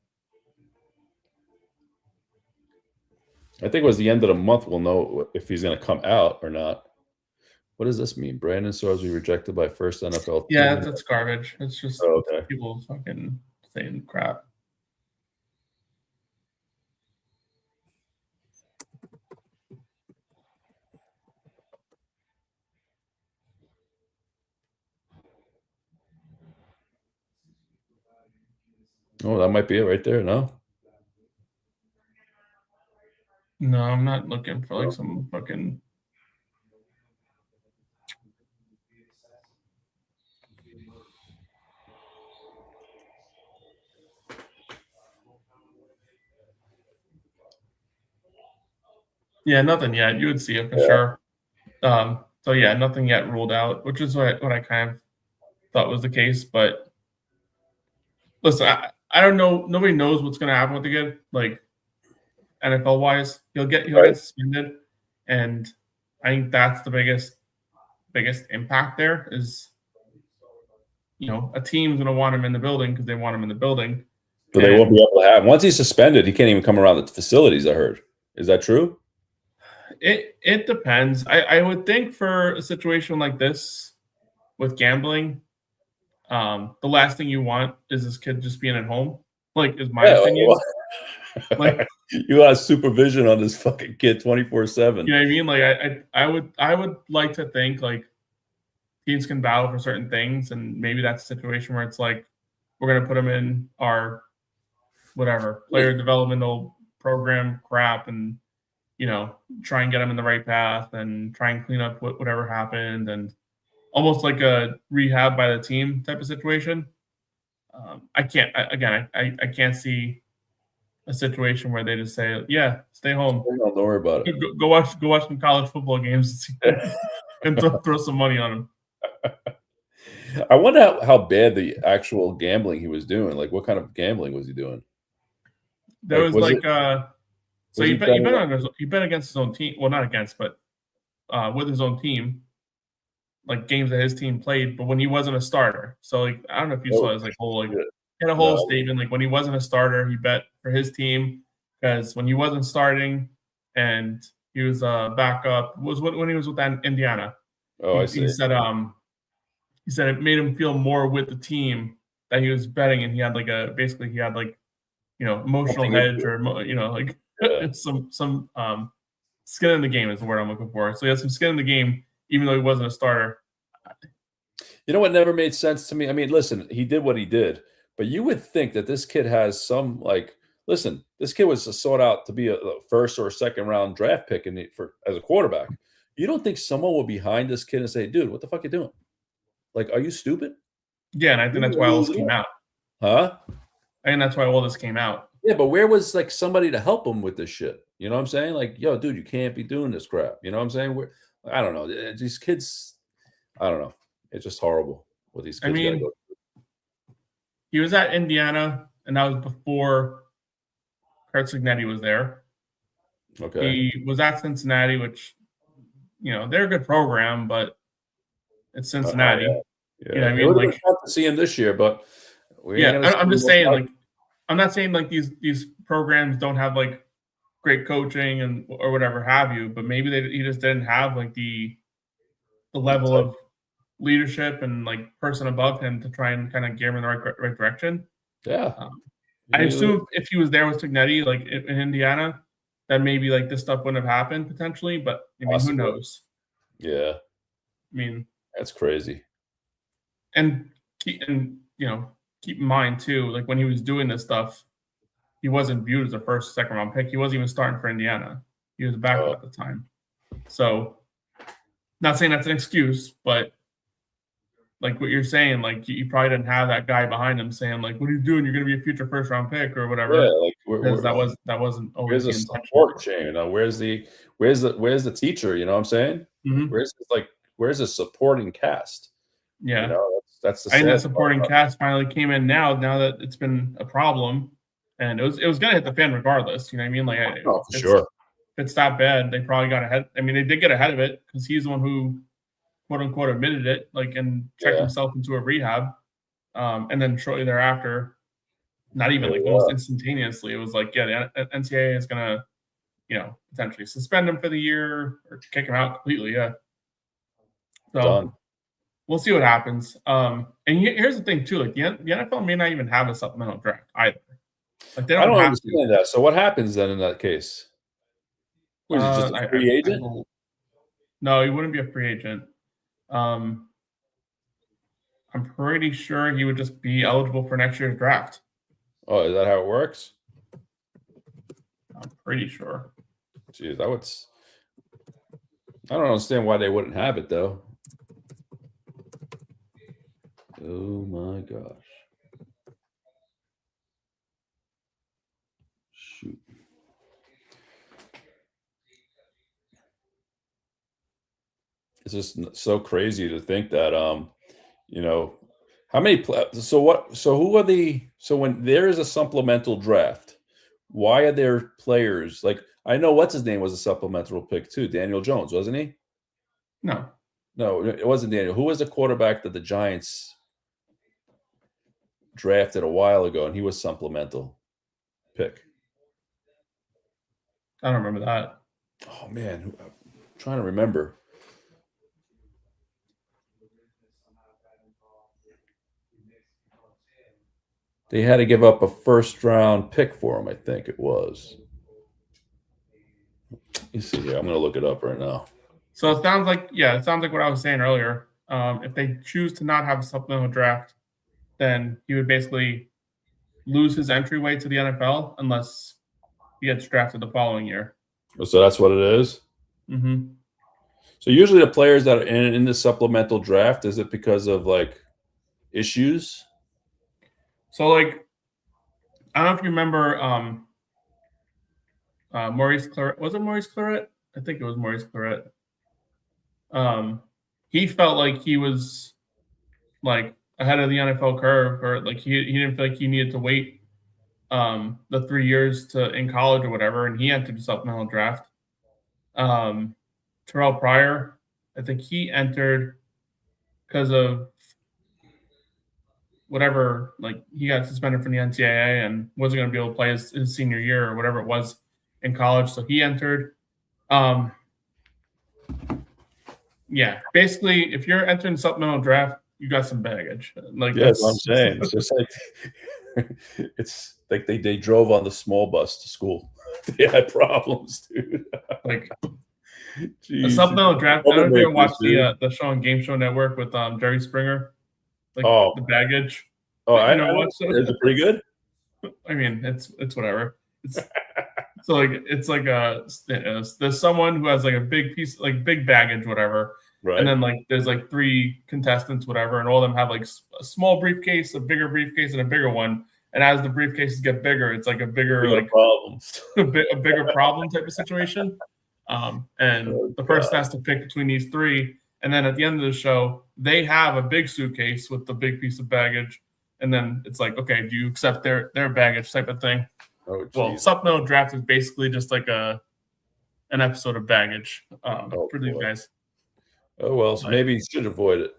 [SPEAKER 2] I think it was the end of the month we'll know if he's going to come out or not. What does this mean? Brandon Sorsby rejected by first NFL team.
[SPEAKER 1] Yeah, that's garbage. It's just
[SPEAKER 2] okay.
[SPEAKER 1] People fucking saying crap.
[SPEAKER 2] Oh, that might be it right there, no?
[SPEAKER 1] No, I'm not looking for like some fucking. Yeah, nothing yet. You would see it for sure. So yeah, nothing yet ruled out, which is what I kind of thought was the case. But listen, I don't know. Nobody knows what's going to happen with the kid. Like NFL wise, he'll get suspended, and I think that's the biggest impact there is, you know, a team's going to want him in the building because they want him in the building.
[SPEAKER 2] But they won't be able to have him. Once he's suspended, he can't even come around the facilities, I heard. Is that true?
[SPEAKER 1] It depends. I would think for a situation like this with gambling, the last thing you want is this kid just being at home. Like, is my opinion.
[SPEAKER 2] Like, you want supervision on this fucking kid 24/7.
[SPEAKER 1] You know what I mean? Like, I would like to think like teams can battle for certain things, and maybe that's a situation where it's like we're gonna put him in our whatever player developmental program crap, and you know, try and get him in the right path and try and clean up whatever happened, and almost like a rehab by the team type of situation. I can't see a situation where they just say, "Yeah, stay home.
[SPEAKER 2] Don't worry about it.
[SPEAKER 1] Go watch some college football games and throw some money on them."
[SPEAKER 2] I wonder how bad the actual gambling he was doing. Like, what kind of gambling was he doing?
[SPEAKER 1] There was like so
[SPEAKER 2] was
[SPEAKER 1] he
[SPEAKER 2] he
[SPEAKER 1] bet against his own team. Well, not against, but with his own team, like games that his team played, but when he wasn't a starter. So like I don't know if you saw his like whole like he had a whole statement like when he wasn't a starter, he bet for his team because when he wasn't starting and he was backup was when he was with Indiana.
[SPEAKER 2] I see.
[SPEAKER 1] He said it made him feel more with the team that he was betting, and he had like emotional hedge or like some skin in the game is the word I'm looking for. So he had some skin in the game, even though he wasn't a starter.
[SPEAKER 2] You know what never made sense to me? I mean, listen, he did what he did, but you would think that this kid has some listen, this kid was sought out to be a first or second round draft pick as a quarterback. You don't think someone will be behind this kid and say, dude, what the fuck are you doing? Like, are you stupid?
[SPEAKER 1] Yeah, and I think that's why all this came out.
[SPEAKER 2] Huh?
[SPEAKER 1] I think that's why all this came out.
[SPEAKER 2] Yeah, but where was like somebody to help him with this shit? You know what I'm saying? Like, yo, dude, you can't be doing this crap. You know what I'm saying? I don't know. These kids, I don't know. It's just horrible what these kids gotta go through.
[SPEAKER 1] He was at Indiana, and that was before Curt Cignetti was there.
[SPEAKER 2] Okay.
[SPEAKER 1] He was at Cincinnati, which, they're a good program, but it's Cincinnati.
[SPEAKER 2] Yeah.
[SPEAKER 1] You know what I mean?
[SPEAKER 2] Like, fun to see him this year, but
[SPEAKER 1] I'm just saying, like, I'm not saying like these programs don't have like great coaching or whatever have you, but maybe he just didn't have like the level of leadership and like person above him to try and kind of gear him in the right direction.
[SPEAKER 2] Yeah.
[SPEAKER 1] I assume if he was there with Cignetti, like in Indiana, that maybe like this stuff wouldn't have happened potentially, but I mean, who knows?
[SPEAKER 2] Yeah.
[SPEAKER 1] I mean,
[SPEAKER 2] that's crazy.
[SPEAKER 1] And keep in mind too, like when he was doing this stuff, he wasn't viewed as a first, second round pick. He wasn't even starting for Indiana. He was a backup at the time. So, not saying that's an excuse, but like what you're saying, like you probably didn't have that guy behind him saying like, "What are you doing? You're going to be a future first round pick or whatever."
[SPEAKER 2] Yeah, like
[SPEAKER 1] that wasn't always
[SPEAKER 2] the support chain. Where's the teacher? You know what I'm saying?
[SPEAKER 1] Mm-hmm.
[SPEAKER 2] Where's the supporting cast?
[SPEAKER 1] Yeah,
[SPEAKER 2] that's the.
[SPEAKER 1] I think that supporting cast finally came in now that it's been a problem, and it was going to hit the fan regardless. You know what I mean? Like,
[SPEAKER 2] for sure.
[SPEAKER 1] If it's that bad, they probably got ahead. I mean, they did get ahead of it because he's the one who, quote unquote, admitted it, like, and checked himself into a rehab, and then shortly thereafter, not even almost instantaneously, it was like, the NCAA is gonna, potentially suspend him for the year or kick him out completely. Yeah. So.
[SPEAKER 2] Done.
[SPEAKER 1] We'll see what happens. And here's the thing too: like the NFL may not even have a supplemental draft either. Like they don't. I don't
[SPEAKER 2] understand that. So what happens then in that case? Was he just a free agent?
[SPEAKER 1] No, he wouldn't be a free agent. I'm pretty sure he would just be eligible for next year's draft.
[SPEAKER 2] Oh, is that how it works?
[SPEAKER 1] I'm pretty sure.
[SPEAKER 2] Jeez, I don't understand why they wouldn't have it though. Oh my gosh. Shoot. It's just so crazy to think that how many so when there is a supplemental draft, why are there players like I know what's his name was a supplemental pick too, Daniel Jones, wasn't he?
[SPEAKER 1] No,
[SPEAKER 2] it wasn't Daniel. Who was the quarterback that the Giants drafted a while ago, and he was supplemental pick?
[SPEAKER 1] I don't remember that.
[SPEAKER 2] Oh man, I'm trying to remember. They had to give up a first-round pick for him, I think it was. You see here, I'm going to look it up right now.
[SPEAKER 1] So it sounds like what I was saying earlier. If they choose to not have a supplemental draft, then he would basically lose his entryway to the NFL unless he gets drafted the following year.
[SPEAKER 2] So that's what it is?
[SPEAKER 1] Mm-hmm.
[SPEAKER 2] So usually the players that are in the supplemental draft, is it because of like issues?
[SPEAKER 1] So, like, I don't know if you remember Maurice Claret. Was it Maurice Claret? I think it was Maurice Claret. He felt like he was like ahead of the NFL curve, or like he didn't feel like he needed to wait the 3 years in college or whatever, and he entered the supplemental draft. Terrell Pryor, I think he entered because of whatever, like he got suspended from the NCAA and wasn't going to be able to play his senior year or whatever it was in college, so he entered. Yeah, basically, if you're entering supplemental draft, you got some baggage. Like
[SPEAKER 2] that's what I'm saying. It's just like it's like they drove on the small bus to school. They had problems, dude.
[SPEAKER 1] Like the supplemental draft. I don't know if you watched the show on Game Show Network with Jerry Springer. Like the baggage.
[SPEAKER 2] Oh, I know. Is it pretty good?
[SPEAKER 1] I mean, it's whatever. It's so like it's like there's someone who has like a big piece, like big baggage, whatever. Right. And then like there's like 3 contestants, whatever, and all of them have like a small briefcase, a bigger briefcase, and a bigger one. And as the briefcases get bigger, it's like a bigger like problems, a bigger problem type of situation. And the person has to pick between these 3. And then at the end of the show, they have a big suitcase with the big piece of baggage. And then it's like, okay, do you accept their baggage type of thing? Oh, well, supplemental draft is basically just like an episode of baggage for these guys.
[SPEAKER 2] Oh, well, so maybe you should avoid it.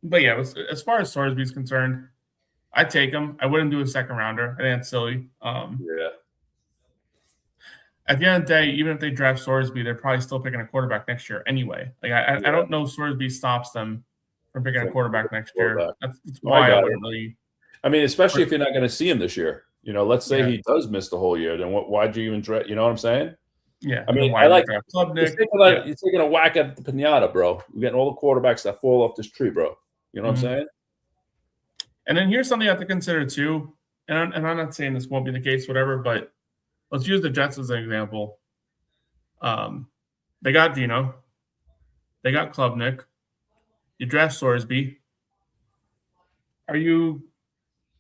[SPEAKER 1] But yeah, as far as Sorsby is concerned, I'd take him. I wouldn't do a second rounder. I think that's silly.
[SPEAKER 2] Yeah.
[SPEAKER 1] At the end of the day, even if they draft Sorsby, they're probably still picking a quarterback next year anyway. Like I don't know Sorsby stops them from picking a quarterback next year. That's why I wouldn't really.
[SPEAKER 2] I mean, especially if you're not going to see him this year. You know, let's say he does miss the whole year. Then why'd you even draft? You know what I'm saying?
[SPEAKER 1] Yeah.
[SPEAKER 2] I mean, I like Klubnik. You're taking a whack at the pinata, bro. You're getting all the quarterbacks that fall off this tree, bro. You know what I'm saying?
[SPEAKER 1] And then here's something you have to consider too. And I'm not saying this won't be the case, whatever, but let's use the Jets as an example. They got Geno. They got Klubnik. You draft Sorsby. Are you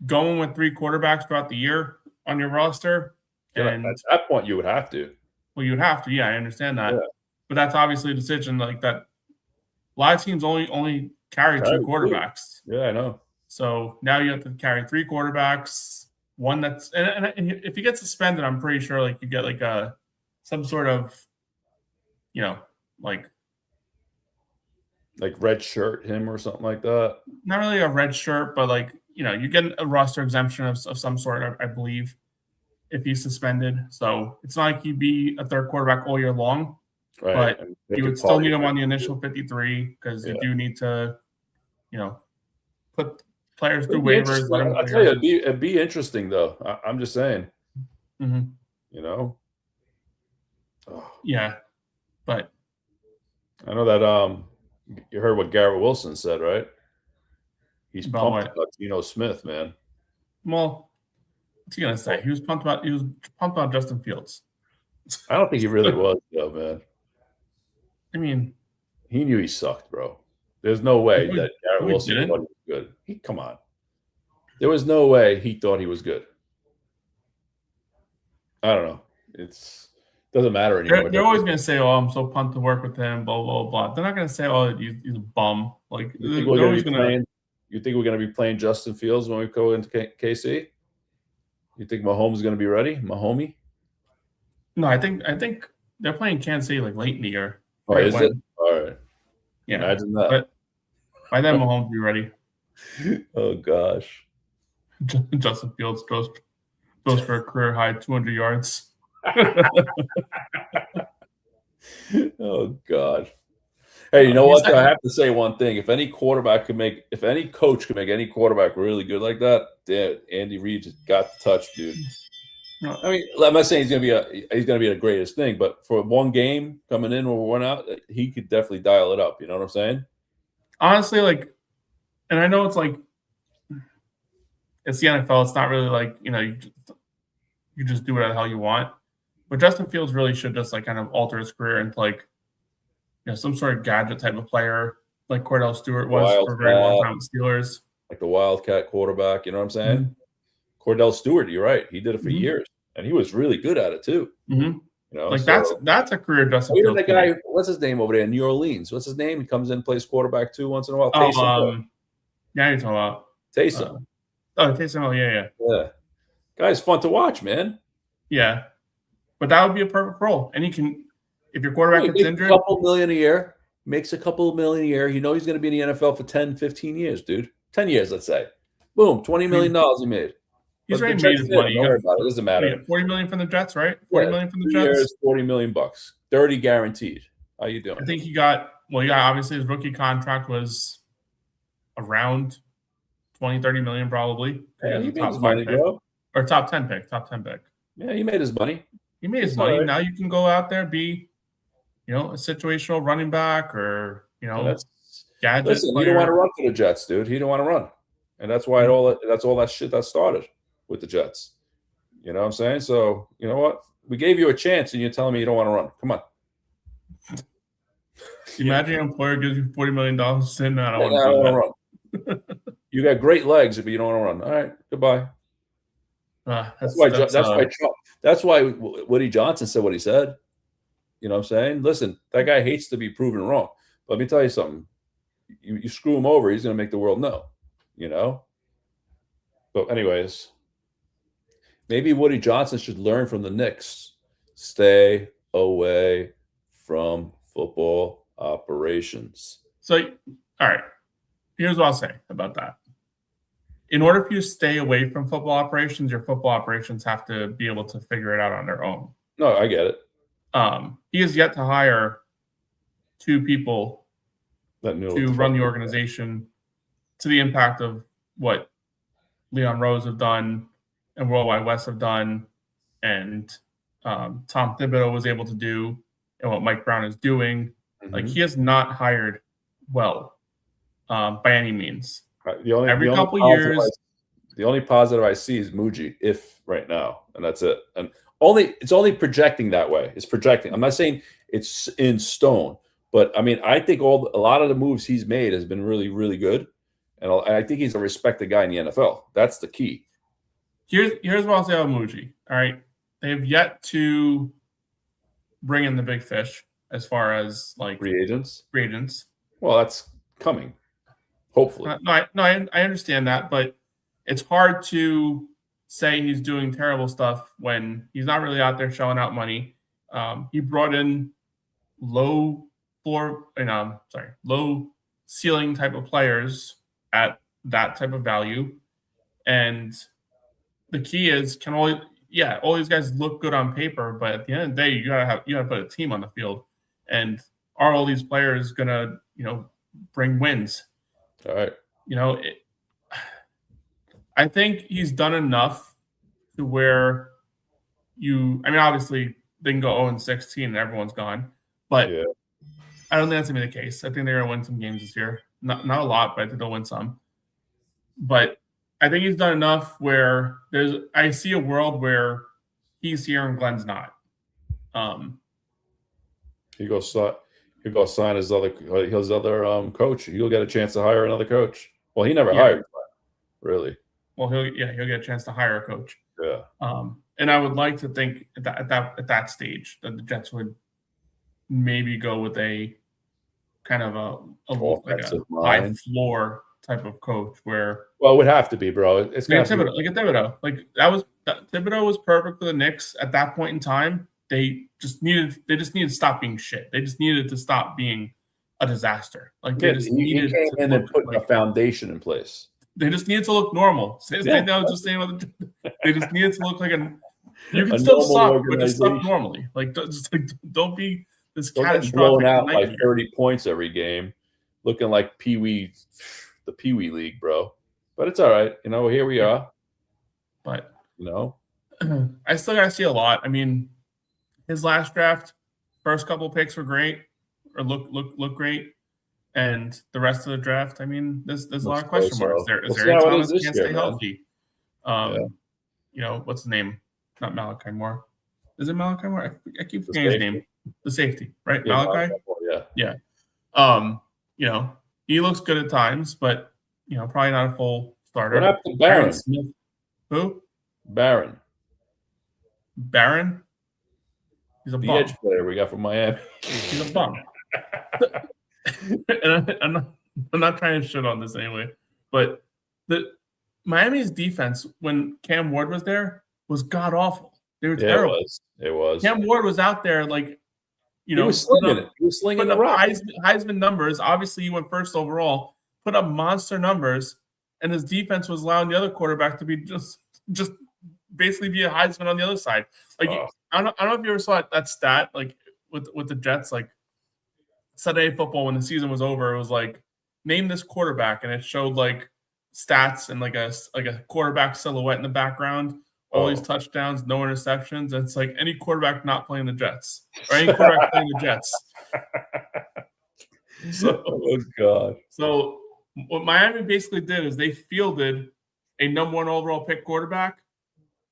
[SPEAKER 1] going with 3 quarterbacks throughout the year on your roster?
[SPEAKER 2] And at that point, you would have to.
[SPEAKER 1] Well, you'd have to. Yeah, I understand that. Yeah. But that's obviously a decision like that. A lot of teams only carry 2 quarterbacks.
[SPEAKER 2] Yeah, I know.
[SPEAKER 1] So now you have to carry 3 quarterbacks. One that's and if you get suspended, I'm pretty sure like you get like some sort of, like
[SPEAKER 2] red shirt him or something like that.
[SPEAKER 1] Not really a red shirt, but like you get a roster exemption of some sort, I believe, if he's suspended. So it's not like he'd be a 3rd quarterback all year long, right? But you would still need him on the initial 53 because you do need to, put players through waivers.
[SPEAKER 2] I'll tell you, it'd be interesting though. I'm just saying.
[SPEAKER 1] Mm-hmm.
[SPEAKER 2] You know.
[SPEAKER 1] Oh. Yeah, but
[SPEAKER 2] I know that you heard what Garrett Wilson said, right? He's pumped about Geno Smith, man.
[SPEAKER 1] Well, what's he gonna say? He was pumped about Justin Fields.
[SPEAKER 2] I don't think he really was, though, man.
[SPEAKER 1] I mean,
[SPEAKER 2] he knew he sucked, bro. There's no way that Garrett Wilson thought he was good. Come on. There was no way he thought he was good. I don't know. Doesn't matter anymore.
[SPEAKER 1] They're always going to say, "Oh, I'm so pumped to work with him." Blah blah blah. They're not going to say, "Oh, he's a bum." Like
[SPEAKER 2] you think we're going to be playing Justin Fields when we go into KC? You think Mahomes is going to be ready, Mahomie?
[SPEAKER 1] No, I think they're playing Kansas City like late in the year.
[SPEAKER 2] Oh, is it? All right.
[SPEAKER 1] Yeah.
[SPEAKER 2] Imagine that.
[SPEAKER 1] But by then, Mahomes will be ready.
[SPEAKER 2] Oh gosh.
[SPEAKER 1] Justin Fields goes for a career high 200 yards.
[SPEAKER 2] Oh God. Hey, you know what? I have to say one thing. If any coach could make any quarterback really good like that, damn, Andy Reid just got the touch, dude. I mean, I'm not saying he's gonna be the greatest thing, but for one game coming in or one out, he could definitely dial it up. You know what I'm saying?
[SPEAKER 1] Honestly, like, and I know it's like it's the NFL. It's not really like you just do whatever the hell you want. But Justin Fields really should just like kind of alter his career into like some sort of gadget type of player, like Cordell Stewart was for a very long time with Steelers.
[SPEAKER 2] Like the Wildcat quarterback, you know what I'm saying? Cordell Stewart, you're right. He did it for years, and he was really good at it too.
[SPEAKER 1] Mm-hmm.
[SPEAKER 2] You know,
[SPEAKER 1] like that's a career Justin
[SPEAKER 2] even
[SPEAKER 1] Fields.
[SPEAKER 2] that guy, what's his name over there in New Orleans? What's his name? He comes in, plays quarterback too once in a while.
[SPEAKER 1] Taysom. Yeah, you're talking about
[SPEAKER 2] Taysom.
[SPEAKER 1] Taysom. Oh, yeah.
[SPEAKER 2] Guy's fun to watch, man.
[SPEAKER 1] Yeah, but that would be a perfect role. And he can, if your quarterback gets injured,
[SPEAKER 2] a couple million a year, makes a couple million a year. You know he's going to be in the NFL for 10, 15 years, dude. 10 years, let's say. Boom, $20 million he made.
[SPEAKER 1] He's already made his money.
[SPEAKER 2] Don't worry about it. It doesn't matter.
[SPEAKER 1] $40 million from the Jets, right? $40 million from the Jets.
[SPEAKER 2] Years, $40 million, 30 guaranteed. How you doing?
[SPEAKER 1] I think he got obviously his rookie contract was around 20, 30 million probably.
[SPEAKER 2] Yeah, he made his money, bro.
[SPEAKER 1] Or top 10 pick.
[SPEAKER 2] Yeah, he made his money.
[SPEAKER 1] He made his money. Right. Now you can go out there, be, a situational running back or, gadget.
[SPEAKER 2] Listen, he don't want to run for the Jets, dude. He don't want to run. And that's why that's all that shit that started with the Jets. You know what I'm saying? So, you know what? We gave you a chance and you're telling me you don't want to run. Come on.
[SPEAKER 1] Imagine an employer gives you $40 million sitting I don't
[SPEAKER 2] want to run. You got great legs, but you don't want to run. All right, goodbye. That's why Woody Johnson said what he said. You know what I'm saying? Listen, that guy hates to be proven wrong. But let me tell you something. You screw him over, he's going to make the world know. You know? But anyways, maybe Woody Johnson should learn from the Knicks. Stay away from football operations.
[SPEAKER 1] So, all right. Here's what I'll say about that. In order for you to stay away from football operations, your football operations have to be able to figure it out on their own.
[SPEAKER 2] No, I get it.
[SPEAKER 1] He has yet to hire 2 people to run the organization to the impact of what Leon Rose have done and Worldwide West have done and Tom Thibodeau was able to do and what Mike Brown is doing. Mm-hmm. Like, he has not hired well by any means. Every couple years.
[SPEAKER 2] The only positive I see is Muji, if right now, and that's it. And it's only projecting that way. It's projecting. I'm not saying it's in stone, but I mean, I think a lot of the moves he's made has been really, really good, and I think he's a respected guy in the NFL. That's the key.
[SPEAKER 1] Here's what I'll say about Muji. All right, they have yet to bring in the big fish as far as like
[SPEAKER 2] free agents.
[SPEAKER 1] Well,
[SPEAKER 2] that's coming. Hopefully.
[SPEAKER 1] I understand that, but it's hard to say he's doing terrible stuff when he's not really out there shelling out money. He brought in low ceiling type of players at that type of value. And the key is all these guys look good on paper, but at the end of the day, you gotta put a team on the field. And are all these players gonna, bring wins?
[SPEAKER 2] All right.
[SPEAKER 1] I think he's done enough to where obviously they can go 0-16 and everyone's gone, but yeah. I don't think that's going to be the case. I think they're going to win some games this year. Not a lot, but I think they'll win some. But I think he's done enough where I see a world where he's here and Glenn's not.
[SPEAKER 2] He goes sign his other coach. He'll get a chance to hire another coach. Well, he never hired, really.
[SPEAKER 1] Well, he'll get a chance to hire a coach.
[SPEAKER 2] Yeah.
[SPEAKER 1] And I would like to think at that stage that the Jets would maybe go with a kind of a high floor type of coach where.
[SPEAKER 2] Well, it would have to be, bro. It's
[SPEAKER 1] like Thibodeau. Like Thibodeau was perfect for the Knicks at that point in time. They just needed to stop being shit. They just needed to stop being a disaster. Like they just needed
[SPEAKER 2] to came in and put a foundation in place.
[SPEAKER 1] They just needed to look normal. They just needed to look like you can still suck, but just suck normally. Like don't be this catastrophic.
[SPEAKER 2] Blowing out like 30 points every game, looking like the Pee Wee League, bro. But it's all right. Here we are.
[SPEAKER 1] But
[SPEAKER 2] I
[SPEAKER 1] still gotta see a lot. I mean, his last draft, first couple picks were great, or look great, and the rest of the draft, I mean, there's a lot of question marks. Is there Thomas can't stay healthy? What's his name? Not Malachi Moore. Is it Malachi Moore? I keep forgetting his name. The safety, right? Yeah, Malachi. Yeah. He looks good at times, but probably not a full starter.
[SPEAKER 2] What happened to Barron?
[SPEAKER 1] Who?
[SPEAKER 2] Barron.
[SPEAKER 1] Barron? He's a
[SPEAKER 2] the
[SPEAKER 1] bum.
[SPEAKER 2] Edge player we got from Miami.
[SPEAKER 1] He's a bum. And I'm not trying to shit on this anyway, but the Miami's defense when Cam Ward was there was god awful. They were terrible.
[SPEAKER 2] It was.
[SPEAKER 1] Cam Ward was out there like,
[SPEAKER 2] he was slinging it. He was slinging the rock.
[SPEAKER 1] Heisman numbers. Obviously, he went first overall. Put up monster numbers, and his defense was allowing the other quarterback to be just basically be a Heisman on the other side. Like I don't know if you ever saw that stat like with the Jets like Sunday football when the season was over. It was like name this quarterback, and it showed like stats and like a quarterback silhouette in the background. All these touchdowns, no interceptions. And it's like any quarterback not playing the Jets or any quarterback playing the Jets. So what Miami basically did is they fielded a number 1 overall pick quarterback,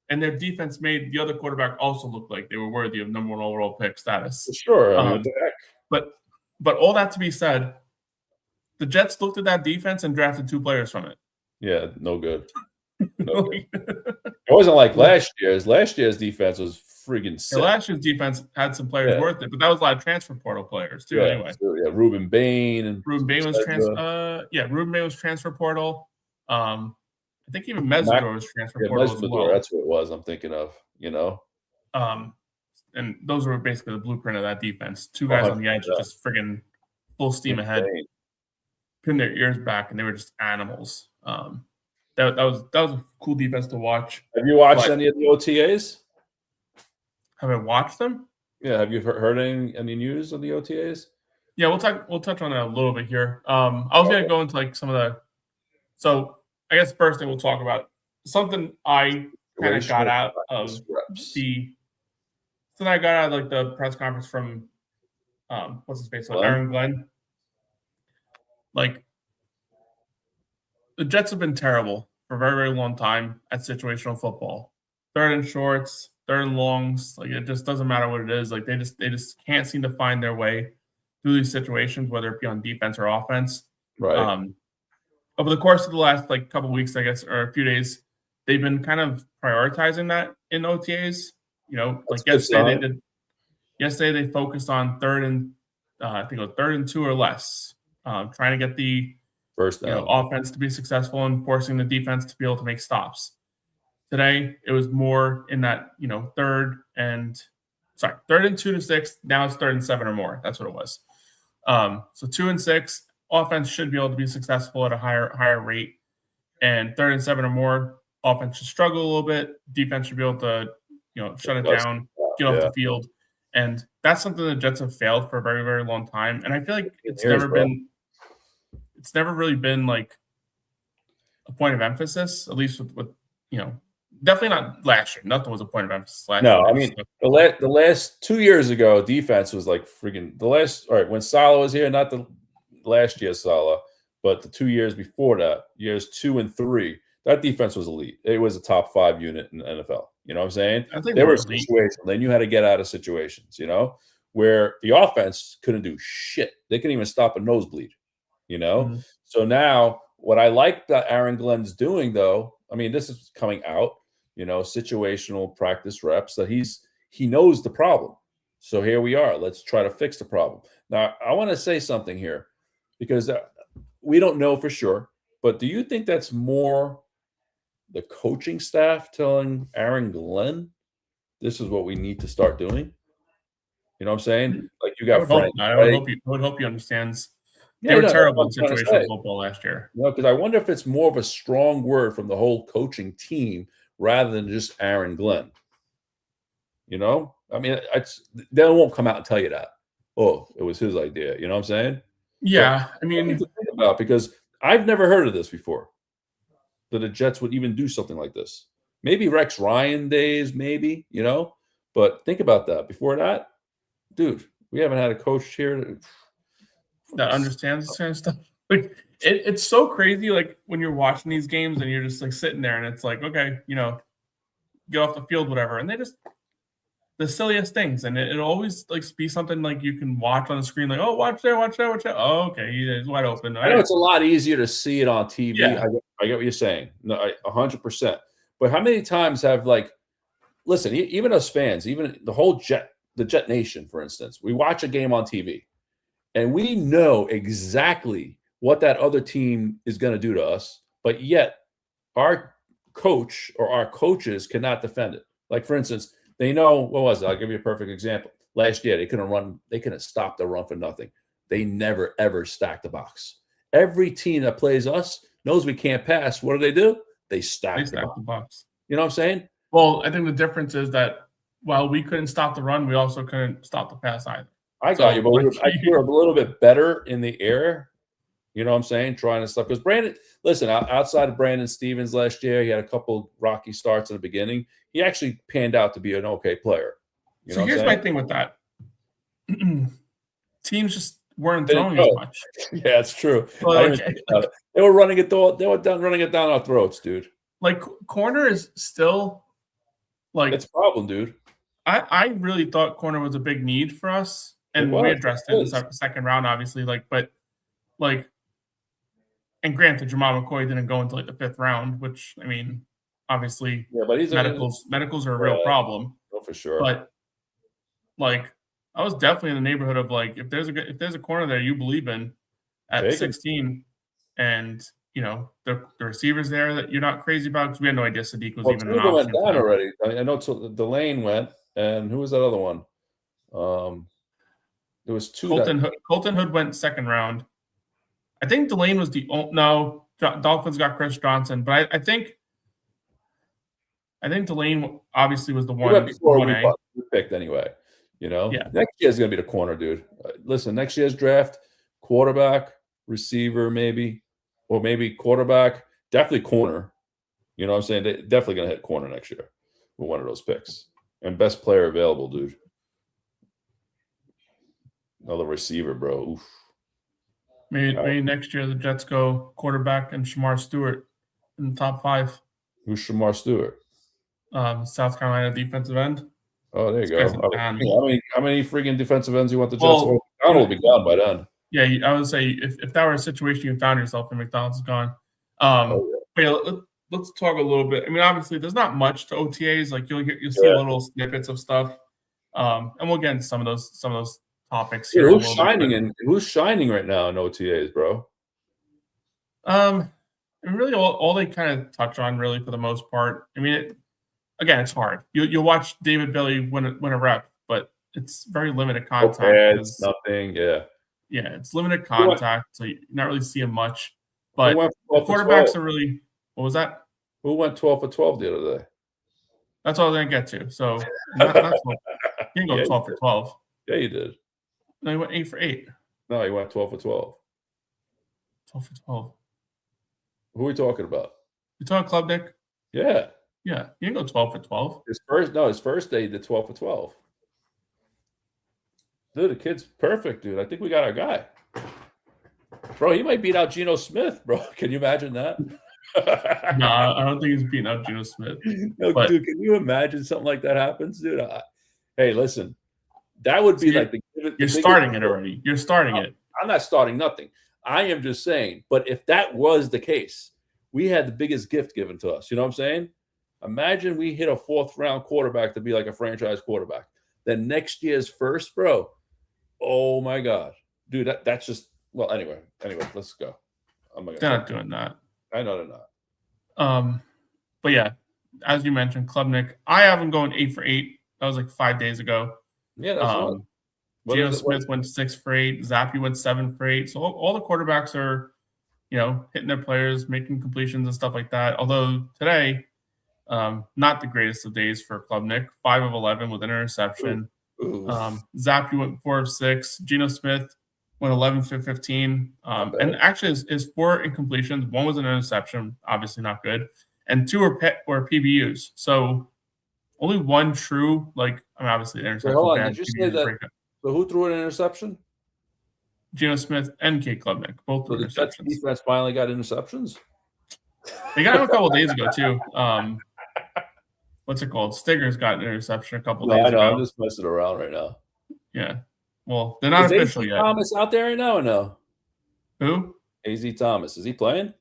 [SPEAKER 1] and their defense made the other quarterback also look like they were worthy of number 1 overall pick status.
[SPEAKER 2] Sure. I mean,
[SPEAKER 1] but all that to be said, the Jets looked at that defense and drafted 2 players from it.
[SPEAKER 2] Yeah, no good. It wasn't like last year's. Last year's defense was friggin' sick.
[SPEAKER 1] Last year's defense had some players worth it, but that was a lot of transfer portal players too. Anyway,
[SPEAKER 2] Ruben Bain
[SPEAKER 1] was Ruben Bain was transfer portal. I think even Mesidor was transfer portal as well.
[SPEAKER 2] That's what it was. I'm thinking of.
[SPEAKER 1] And those were basically the blueprint of that defense. 2 guys on the edge, just friggin' full steam ahead, pin their ears back, and they were just animals. That was a cool defense to watch.
[SPEAKER 2] Have you watched any of the OTAs?
[SPEAKER 1] Have I watched them?
[SPEAKER 2] Yeah. Have you heard any news of the OTAs?
[SPEAKER 1] Yeah, we'll touch on that a little bit here. I was gonna go into like some of the. So I guess first thing we'll talk about something I kind of got out of the press conference from what's his face, Aaron Glenn. Like the Jets have been terrible for a very, very long time at situational football. 3rd and shorts, 3rd and longs. Like it just doesn't matter what it is. Like they just can't seem to find their way through these situations, whether it be on defense or offense.
[SPEAKER 2] Right.
[SPEAKER 1] Over the course of the last like couple of weeks, I guess, or a few days, they've been kind of prioritizing that in OTAs. Like yesterday they focused on 3rd and I think it was 3rd and 2 or less, trying to get the
[SPEAKER 2] first down
[SPEAKER 1] offense to be successful and forcing the defense to be able to make stops. Today, it was more in that, 3rd and 2 to 6. Now it's 3rd and 7 or more. That's what it was. So 2 and 6, offense should be able to be successful at a higher rate. And 3rd and 7 or more, offense should struggle a little bit. Defense should be able to, shut it down, get off the field. And that's something the Jets have failed for a very, very long time. And I feel like it's never really been like a point of emphasis, at least with definitely not last year. Nothing was a point of emphasis last year.
[SPEAKER 2] No, I mean the last 2 years ago, defense was like freaking when Saleh was here, not the last year's Saleh, but the 2 years before that, years 2 and 3, that defense was elite. It was a top 5 unit in the NFL. You know what I'm saying?
[SPEAKER 1] I think
[SPEAKER 2] there were situations. They knew how to get out of situations, where the offense couldn't do shit. They couldn't even stop a nosebleed.
[SPEAKER 1] Mm-hmm.
[SPEAKER 2] So now what I like that Aaron Glenn's doing, though, I mean, this is coming out, situational practice reps, that he knows the problem. So here we are. Let's try to fix the problem. Now, I want to say something here because we don't know for sure, but do you think that's more the coaching staff telling Aaron Glenn this is what we need to start doing? You know what I'm saying? Like you got Frank.
[SPEAKER 1] I would hope he understands. They were terrible in situational football last year.
[SPEAKER 2] Because I wonder if it's more of a strong word from the whole coaching team rather than just Aaron Glenn. I mean, they won't come out and tell you that. Oh, it was his idea. You know what I'm saying?
[SPEAKER 1] Yeah,
[SPEAKER 2] so, I mean, because I've never heard of this before, that the Jets would even do something like this. Maybe Rex Ryan days, maybe, but think about that. Before that, dude, we haven't had a coach here
[SPEAKER 1] that understands this kind of stuff. Like it's so crazy. Like when you're watching these games and you're just like sitting there and it's like, okay, get off the field, whatever. And they just the silliest things. And it'll always like be something like you can watch on the screen, like, oh, watch there, watch that, watch that. Oh, okay, he's wide open.
[SPEAKER 2] I know it's a lot easier to see it on TV.
[SPEAKER 1] Yeah.
[SPEAKER 2] I get what you're saying. No, 100%. But how many times have listen, even us fans, even the whole the Jet Nation, for instance, we watch a game on TV and we know exactly what that other team is going to do to us, but yet our coach or our coaches cannot defend it. Like, for instance, they know, what was it? I'll give you a perfect example. Last year, they couldn't stop the run for nothing. They never, ever stack the box. Every team that plays us knows we can't pass. What do? They stack the box. You know what I'm saying?
[SPEAKER 1] Well, I think the difference is that while we couldn't stop the run, we also couldn't stop the pass either.
[SPEAKER 2] I got you, but we're a little bit better in the air. You know what I'm saying? Trying to stop. Because Brandon, listen, outside of Brandon Stevens last year, he had a couple rocky starts in the beginning. He actually panned out to be an okay player.
[SPEAKER 1] So here's my thing with that. Teams just weren't throwing as much.
[SPEAKER 2] Yeah, it's true. They were running it down our throats, dude.
[SPEAKER 1] Like, corner is still
[SPEAKER 2] it's a problem, dude.
[SPEAKER 1] I really thought corner was a big need for us, and we addressed it in the second round, obviously. And granted, Jamal McCoy didn't go until the 5th round, which, I mean, obviously,
[SPEAKER 2] but
[SPEAKER 1] medicals are a real problem.
[SPEAKER 2] Oh, for sure.
[SPEAKER 1] But I was definitely in the neighborhood of if there's a corner there you believe in at 16, and the receivers there that you're not crazy about, because we had no idea Sadiq was even an option.
[SPEAKER 2] Went down already. I know Delane went, and who was that other one? There was 2.
[SPEAKER 1] Colton Hood went 2nd round. I think Delane was Dolphins got Chris Johnson, but I think Delane obviously was the one
[SPEAKER 2] before we picked anyway.
[SPEAKER 1] Yeah.
[SPEAKER 2] Next year's gonna be the corner, dude. Listen, next year's draft, quarterback, receiver, maybe quarterback, definitely corner. You know what I'm saying? They're definitely gonna hit corner next year with one of those picks. And best player available, dude. Another receiver, bro. Oof.
[SPEAKER 1] Maybe next year the Jets go quarterback and Shamar Stewart in the top 5.
[SPEAKER 2] Who's Shamar Stewart?
[SPEAKER 1] South Carolina defensive end.
[SPEAKER 2] Oh, there you go. How many freaking defensive ends you want the Jets? McDonald will be gone by then.
[SPEAKER 1] Yeah, I would say if that were a situation you found yourself in, McDonald's is gone. But yeah, let's talk a little bit. I mean, obviously, there's not much to OTAs. You'll see little snippets of stuff, and we'll get into some of those topics here.
[SPEAKER 2] Who's shining right now in OTAs, bro?
[SPEAKER 1] And really, all they kind of touch on, really, for the most part. I mean, again, it's hard. You'll watch David Bailey win a rep, but it's very limited contact.
[SPEAKER 2] It's nothing. Yeah.
[SPEAKER 1] Yeah, it's limited contact, so you're not really seeing much. But the quarterbacks are really. What was that?
[SPEAKER 2] Who went 12 for 12 the other day?
[SPEAKER 1] That's all I was going to get to. So not 12. He didn't go 12 for 12.
[SPEAKER 2] Yeah, you did.
[SPEAKER 1] No, he went 8 for 8.
[SPEAKER 2] No, he went 12 for 12.
[SPEAKER 1] 12 for 12.
[SPEAKER 2] Who are we talking about?
[SPEAKER 1] You talking Klubnik?
[SPEAKER 2] Yeah.
[SPEAKER 1] Yeah, he didn't go 12 for 12.
[SPEAKER 2] His first day he did 12 for 12. Dude, the kid's perfect, dude. I think we got our guy. Bro, he might beat out Geno Smith, bro. Can you imagine that?
[SPEAKER 1] No, I don't think he's beating out Geno Smith.
[SPEAKER 2] No, dude, can you imagine something like that happens, dude? Hey, listen, that would be
[SPEAKER 1] you're starting it already. You're starting it.
[SPEAKER 2] I'm not starting nothing. I am just saying, but if that was the case, we had the biggest gift given to us. You know what I'm saying? Imagine we hit a 4th-round quarterback to be like a franchise quarterback. Then next year's first, bro, oh, my God. Dude, that's just – well, anyway, let's go.
[SPEAKER 1] They're not doing that.
[SPEAKER 2] I know they're not.
[SPEAKER 1] But, yeah, as you mentioned, Klubnik, I have him going 8 for 8. That was 5 days ago.
[SPEAKER 2] Yeah, that's
[SPEAKER 1] Geno Smith went 6 for 8. Zappy went 7 for 8. So all the quarterbacks are, hitting their players, making completions and stuff like that. Although today, not the greatest of days for Klubnik. 5 of 11 with an interception. Zappy went 4 of 6. Geno Smith went 11 for 15. And actually, his 4 incompletions. 1 was an interception, obviously not good, and 2 were PBUs. So only 1 true, obviously, interception.
[SPEAKER 2] Hold on, did you say that? So who threw an interception?
[SPEAKER 1] Geno Smith and Cade Klubnik, both threw interceptions.
[SPEAKER 2] The defense finally got interceptions?
[SPEAKER 1] They got him a couple of days ago, too. What's it called? Stigger's got an interception a couple of days ago.
[SPEAKER 2] I'm just messing around right now.
[SPEAKER 1] Yeah. Well, they're not official yet.
[SPEAKER 2] Is Thomas out there right now or no?
[SPEAKER 1] Who?
[SPEAKER 2] AZ Thomas. Is he playing?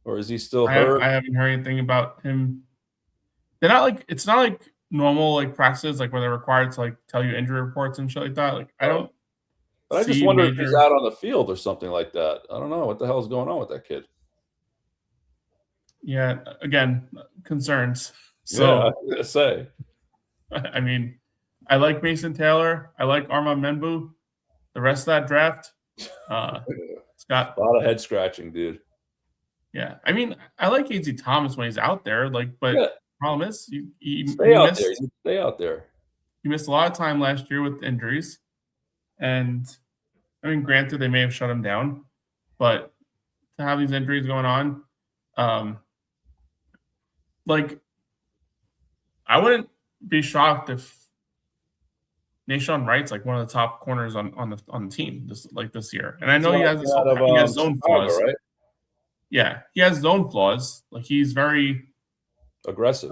[SPEAKER 2] or is he still hurt?
[SPEAKER 1] I haven't heard anything about him. They're not like it's not like normal like practices like where they're required to like tell you injury reports and shit like that. Like I don't.
[SPEAKER 2] But I just wonder if he's out on the field or something like that. I don't know what the hell is going on with that kid.
[SPEAKER 1] Yeah, again, concerns. So
[SPEAKER 2] yeah, I was gonna say.
[SPEAKER 1] I mean, I like Mason Taylor. I like Armand Membu. The rest of that draft, it's got
[SPEAKER 2] a lot of head scratching, dude.
[SPEAKER 1] Yeah, I mean, I like A.Z. Thomas when he's out there, like, but the problem is he
[SPEAKER 2] stay out there. You stay out there.
[SPEAKER 1] He missed a lot of time last year with injuries, and I mean, granted, they may have shut him down, but to have these injuries going on, like, I wouldn't be shocked if Nahshon Wright's like one of the top corners on the team this year. And I know he has zone flaws, right? Yeah, he has zone flaws. Like he's very
[SPEAKER 2] aggressive,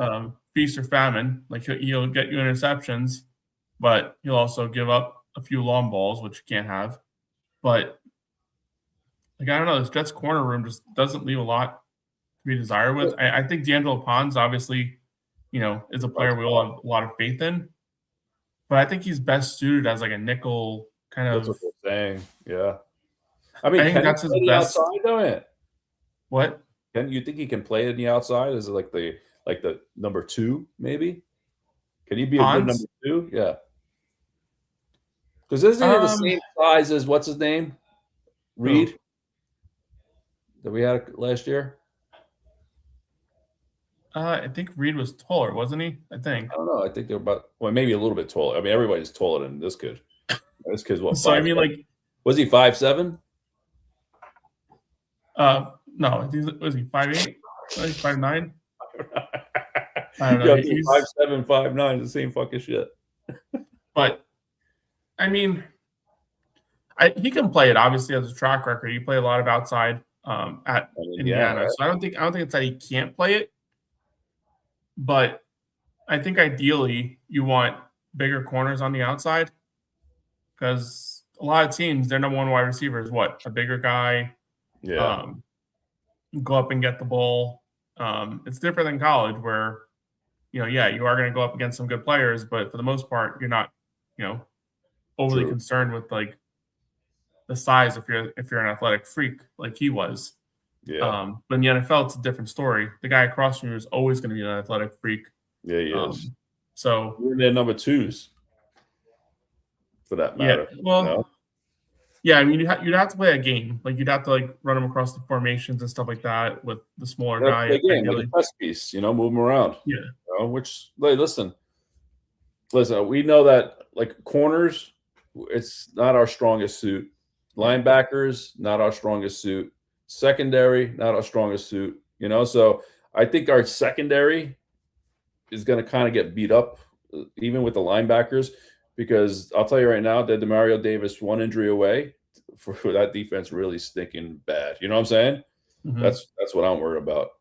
[SPEAKER 1] feast or famine. Like he'll get you interceptions, but he'll also give up a few long balls, which you can't have. But like I don't know, this Jets corner room just doesn't leave a lot to be desired with. I think D'Angelo Pons obviously, is a player we all have a lot of faith in. But I think he's best suited as like a nickel kind of.
[SPEAKER 2] That's what they're saying. Yeah. I mean,
[SPEAKER 1] I think that's his best.
[SPEAKER 2] Outside, don't it?
[SPEAKER 1] What?
[SPEAKER 2] Can you think he can play in the outside? Is it like the number 2, maybe? Can he be a good number 2? Yeah. Because isn't he the same size as what's his name? Reed? That we had last year?
[SPEAKER 1] I think Reed was taller, wasn't he? I think.
[SPEAKER 2] I don't know. I think they're maybe a little bit taller. I mean, everybody's taller than this kid. This kid's what?
[SPEAKER 1] So 5'7"? I mean, like,
[SPEAKER 2] was he 5'7"?
[SPEAKER 1] No. Was he 5'8"? 5'9"?
[SPEAKER 2] I don't know. He's 5'7", 5'9", the same fucking shit.
[SPEAKER 1] But I mean, he can play it. Obviously, as a track record, he played a lot of outside at Indiana. Right? So I don't think it's that he can't play it. But I think ideally you want bigger corners on the outside because a lot of teams, their number one wide receiver is what? A bigger guy.
[SPEAKER 2] Yeah.
[SPEAKER 1] Go up and get the ball. It's different than college where, you are going to go up against some good players, but for the most part, you're not, overly concerned with like the size if you're an athletic freak like he was.
[SPEAKER 2] Yeah.
[SPEAKER 1] But in the NFL, it's a different story. The guy across from you is always going to be an athletic freak.
[SPEAKER 2] Yeah, he is.
[SPEAKER 1] So
[SPEAKER 2] we're their number 2s, for that matter.
[SPEAKER 1] Yeah, well, yeah. I mean, you'd have to play a game. Like you'd have to like run them across the formations and stuff like that with the smaller guy.
[SPEAKER 2] Again, like a chess piece, move them around.
[SPEAKER 1] Yeah.
[SPEAKER 2] Which, listen. We know that like corners, it's not our strongest suit. Linebackers, not our strongest suit. Secondary, not our strongest suit, So I think our secondary is going to kind of get beat up, even with the linebackers, because I'll tell you right now that Demario Davis, one injury away for that defense really stinking bad. You know what I'm saying? Mm-hmm. That's what I'm worried about.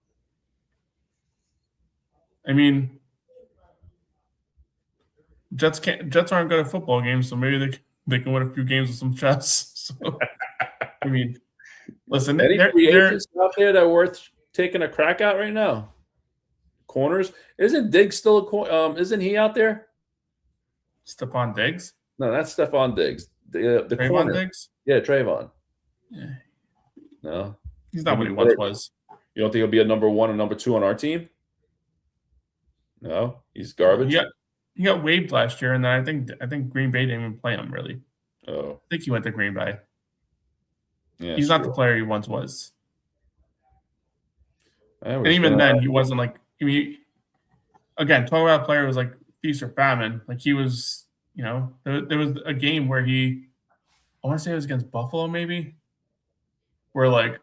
[SPEAKER 1] I mean, Jets aren't good at football games, so maybe they can win a few games with some chess. So, I mean. Listen,
[SPEAKER 2] any free agents out there that are worth taking a crack at right now? Corners? Isn't Diggs still isn't he out there?
[SPEAKER 1] Stephon Diggs?
[SPEAKER 2] No, that's Stephon Diggs. The
[SPEAKER 1] Trayvon
[SPEAKER 2] corner.
[SPEAKER 1] Diggs?
[SPEAKER 2] Yeah, Trayvon.
[SPEAKER 1] Yeah.
[SPEAKER 2] No.
[SPEAKER 1] He's not what he once was.
[SPEAKER 2] You don't think he'll be a number 1 or number 2 on our team? No, he's garbage.
[SPEAKER 1] He got waived last year, and then I think Green Bay didn't even play him really.
[SPEAKER 2] Oh.
[SPEAKER 1] I think he went to Green Bay.
[SPEAKER 2] Yeah,
[SPEAKER 1] he's not the player he once was. And even then, he wasn't like, again, talking about a player who was like feast or famine. Like he was, there was a game where I want to say it was against Buffalo maybe, where like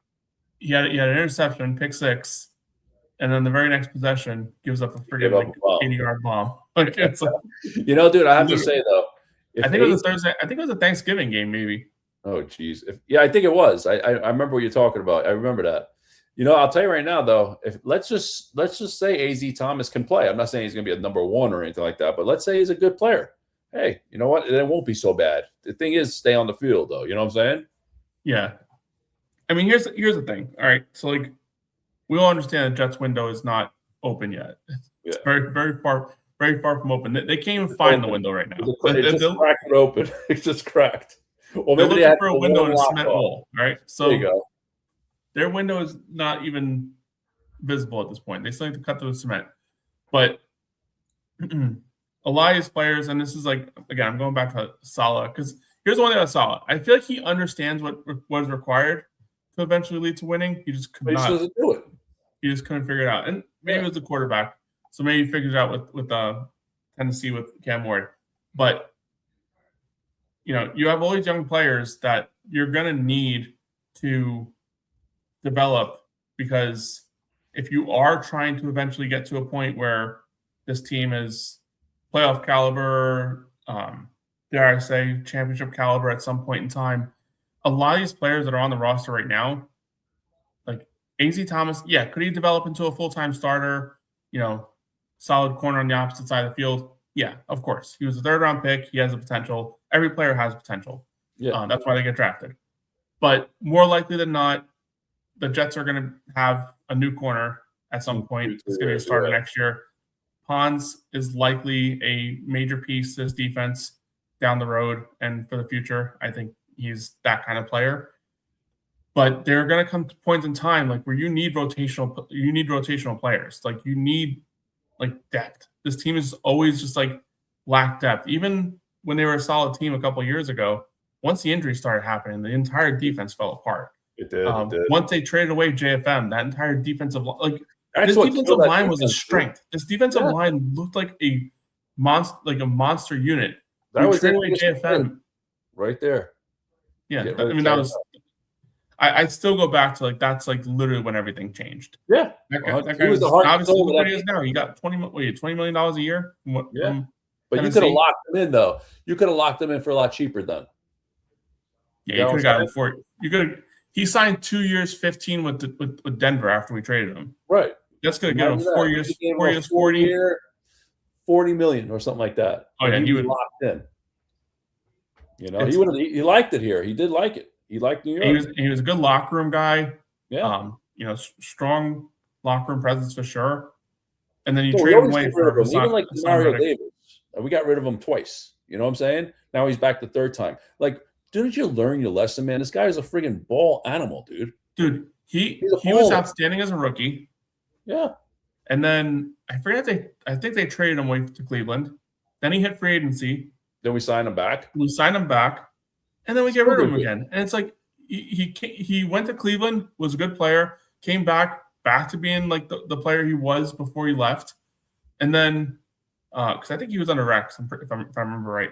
[SPEAKER 1] he had an interception, pick 6, and then the very next possession gives up a freaking like 80-yard bomb. Like it's like,
[SPEAKER 2] dude, I have to say though,
[SPEAKER 1] I think it was a Thursday. I think it was a Thanksgiving game maybe.
[SPEAKER 2] Oh, geez. I think it was. I remember what you're talking about. I remember that. I'll tell you right now, though, if let's just say A.Z. Thomas can play. I'm not saying he's going to be a number 1 or anything like that, but let's say he's a good player. Hey, you know what? It won't be so bad. The thing is, stay on the field, though. You know what I'm saying?
[SPEAKER 1] Yeah. I mean, here's the thing. All right. So, like, we all understand the Jets window is not open yet. It's very far from open. They can't even find the window right now.
[SPEAKER 2] It just cracked it open. It just cracked. Well,
[SPEAKER 1] maybe they're looking for a window in a cement wall, right? So
[SPEAKER 2] there you go.
[SPEAKER 1] Their window is not even visible at this point. They still need to cut through the cement. But a lot of these players, and this is like, again, I'm going back to Saleh, because here's one thing about Saleh. I feel like he understands what is required to eventually lead to winning. He just could not
[SPEAKER 2] do it.
[SPEAKER 1] He just couldn't figure it out. And maybe it was the quarterback. So maybe he figured it out with Tennessee with Cam Ward. But, you know, you have all these young players that you're going to need to develop, because if you are trying to eventually get to a point where this team is playoff caliber, dare I say, championship caliber at some point in time, a lot of these players that are on the roster right now, like A.Z. Thomas, could he develop into a full-time starter, you know, solid corner on the opposite side of the field? Yeah, of course. He was a third-round pick. He has the potential. Every player has potential. Yeah, that's why they get drafted. But more likely than not, the Jets are going to have a new corner at some point. It's going to be a starter next year. Pons is likely a major piece to this defense down the road and for the future. I think he's that kind of player. But there are going to come points in time like where you need rotational players. Like you need like depth. This team is always just like lack depth. Even when they were a solid team a couple of years ago, once the injuries started happening, the entire defense fell apart.
[SPEAKER 2] It did.
[SPEAKER 1] Once they traded away JFM, that entire defensive this defensive line was a strength. This defensive line looked like a monster unit.
[SPEAKER 2] That was
[SPEAKER 1] traded away JFM
[SPEAKER 2] right there.
[SPEAKER 1] Yeah, I mean that was. I still go back to like that's like literally when everything changed.
[SPEAKER 2] Yeah,
[SPEAKER 1] that guy was obviously what he is now. He got $20 million a year.
[SPEAKER 2] But you could have locked him in though. You could have locked him in for a lot cheaper then.
[SPEAKER 1] Yeah, you could have got him for. You could have. He signed 2 years, 15 with Denver after we traded him.
[SPEAKER 2] Right.
[SPEAKER 1] That's going to get him 4 years. 4 years, 40.
[SPEAKER 2] 40 million or something like that.
[SPEAKER 1] Oh yeah,
[SPEAKER 2] he was locked in. You know, he liked it here. He did like it. He liked New York.
[SPEAKER 1] He was a good locker room guy.
[SPEAKER 2] Yeah.
[SPEAKER 1] You know, strong locker room presence for sure. And then you trade him away for
[SPEAKER 2] even like Mario Davis. We got rid of him twice. You know what I'm saying? Now he's back the third time. Like, didn't you learn your lesson, man? This guy is a friggin' ball animal, dude.
[SPEAKER 1] Dude, he was outstanding as a rookie.
[SPEAKER 2] Yeah.
[SPEAKER 1] And then I think they traded him away to Cleveland. Then he hit free agency.
[SPEAKER 2] Then we signed him back.
[SPEAKER 1] And then we get rid of him again. And it's like he went to Cleveland, was a good player, came back to being like the player he was before he left. And then because I think he was under Rex, if I remember right.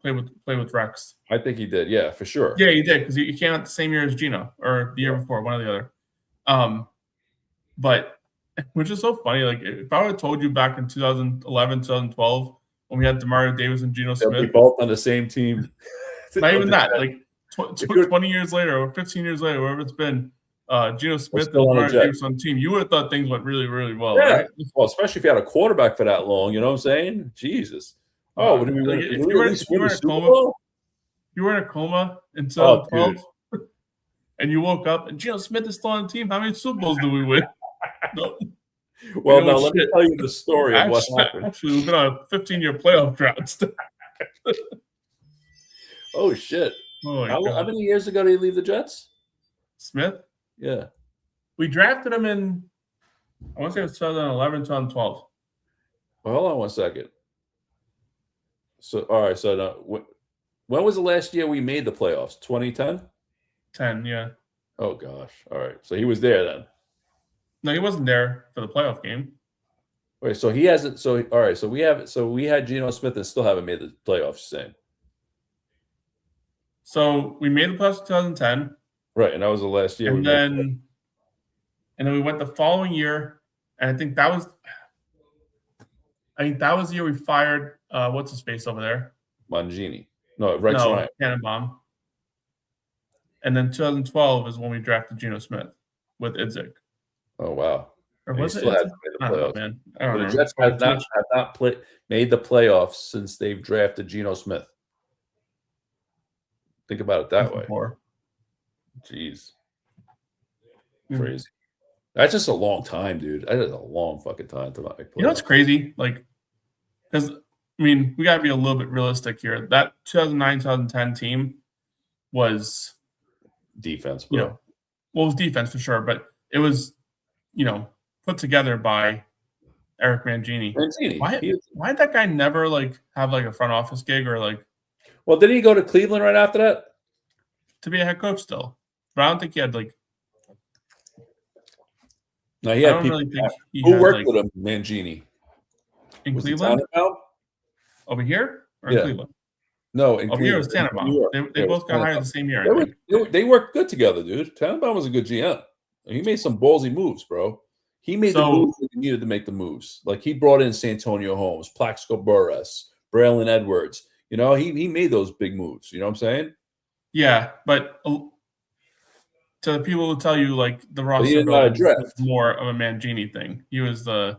[SPEAKER 1] Played with Rex.
[SPEAKER 2] I think he did, yeah, for sure.
[SPEAKER 1] Yeah, he did, because he came out the same year as Geno, or the year before, one or the other. But which is so funny. Like if I would have told you back in 2011, 2012, when we had Demario Davis and Geno Smith,
[SPEAKER 2] we both on the same team.
[SPEAKER 1] Not even that. Like 20 years later or 15 years later, wherever it's been, Geno Smith and Demario Davis on the team, you would have thought things went really, really well.
[SPEAKER 2] Yeah.
[SPEAKER 1] Right?
[SPEAKER 2] Well, especially if you had a quarterback for that long. You know what I'm saying? Jesus. Oh,
[SPEAKER 1] if you were in a coma in 2012, and you woke up and Geno Smith is still on the team, how many Super Bowls do we win? No.
[SPEAKER 2] Well, now let me tell you the story of what happened.
[SPEAKER 1] Actually, we've been on a 15-year playoff drought.
[SPEAKER 2] Oh, shit. How many years ago did he leave the Jets?
[SPEAKER 1] Smith?
[SPEAKER 2] Yeah.
[SPEAKER 1] We drafted him in, I want to say it was 2011, 2012.
[SPEAKER 2] Well, hold on one second. So, all right. So, now, when was the last year we made the playoffs? 2010?
[SPEAKER 1] 10, yeah.
[SPEAKER 2] Oh, gosh. All right. So, he was there then.
[SPEAKER 1] No, he wasn't there for the playoff game.
[SPEAKER 2] Wait, so he hasn't. So, all right. So, we had Geno Smith and still haven't made the playoffs, same.
[SPEAKER 1] So, we made the playoffs in 2010.
[SPEAKER 2] Right. And that was the last year.
[SPEAKER 1] And then we went the following year. And I think that was the year we fired, what's his face over there?
[SPEAKER 2] Mangini. No, Rex Ryan.
[SPEAKER 1] Tannenbaum. And then 2012 is when we drafted Geno Smith with Idzik.
[SPEAKER 2] Oh, wow.
[SPEAKER 1] Or was it? I don't know, man. I don't know.
[SPEAKER 2] The Jets have not made the playoffs since they've drafted Geno Smith. Think about it that way. Jeez. Crazy. That's just a long time, dude. That is a long fucking time to not make playoffs.
[SPEAKER 1] You know what's crazy? Like, because I mean, we got to be a little bit realistic here. That 2009-2010 team was
[SPEAKER 2] defense, bro.
[SPEAKER 1] Well, it was defense for sure, but it was, put together by Eric Mangini. Why did that guy never have a front office gig or
[SPEAKER 2] Well, did he go to Cleveland right after that?
[SPEAKER 1] To be a head coach still, but I don't think he had
[SPEAKER 2] No, he had people. Who worked with him? Mangini
[SPEAKER 1] in Cleveland. Over here or in Cleveland?
[SPEAKER 2] No, in
[SPEAKER 1] over here was Tannenbaum. They both got hired the same year.
[SPEAKER 2] They worked good together, dude. Tannenbaum was a good GM. He made some ballsy moves, bro. He made the moves that he needed to make the moves. Like he brought in Santonio Holmes, Plaxico Burress, Braylon Edwards. He made those big moves. You know what I'm saying?
[SPEAKER 1] Yeah, but to the people who tell you the roster was more of a Mangini thing, Mangini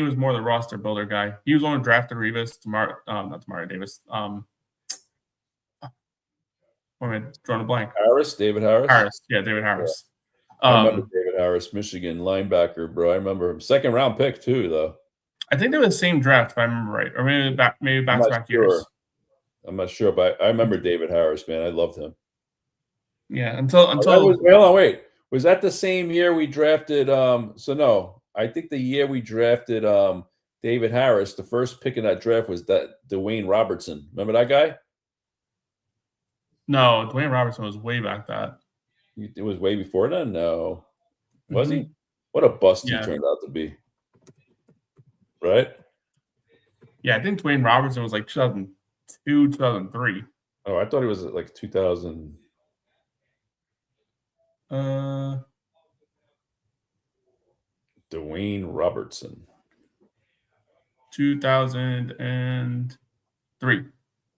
[SPEAKER 1] was more the roster builder guy. He was the one who drafted Revis, not Tamari Davis. Drawing a blank.
[SPEAKER 2] David Harris.
[SPEAKER 1] Yeah, David Harris.
[SPEAKER 2] Yeah. I remember David Harris, Michigan linebacker, bro. I remember him. Second round pick too, though.
[SPEAKER 1] I think they were the same draft, if I remember right, or maybe back-to-back years.
[SPEAKER 2] I'm not sure, but I remember David Harris, man. I loved him.
[SPEAKER 1] Yeah, until
[SPEAKER 2] wait. Was that the same year we drafted? No, I think the year we drafted David Harris, the first pick in that draft was that Dwayne Robertson. Remember that guy?
[SPEAKER 1] No, Dwayne Robertson was way back that.
[SPEAKER 2] It was way before then? No. Was he? What a bust he turned out to be. Right?
[SPEAKER 1] Yeah, I think Dwayne Robertson was 2002, 2003.
[SPEAKER 2] Oh, I thought he was 2000. Dwayne Robertson.
[SPEAKER 1] 2003.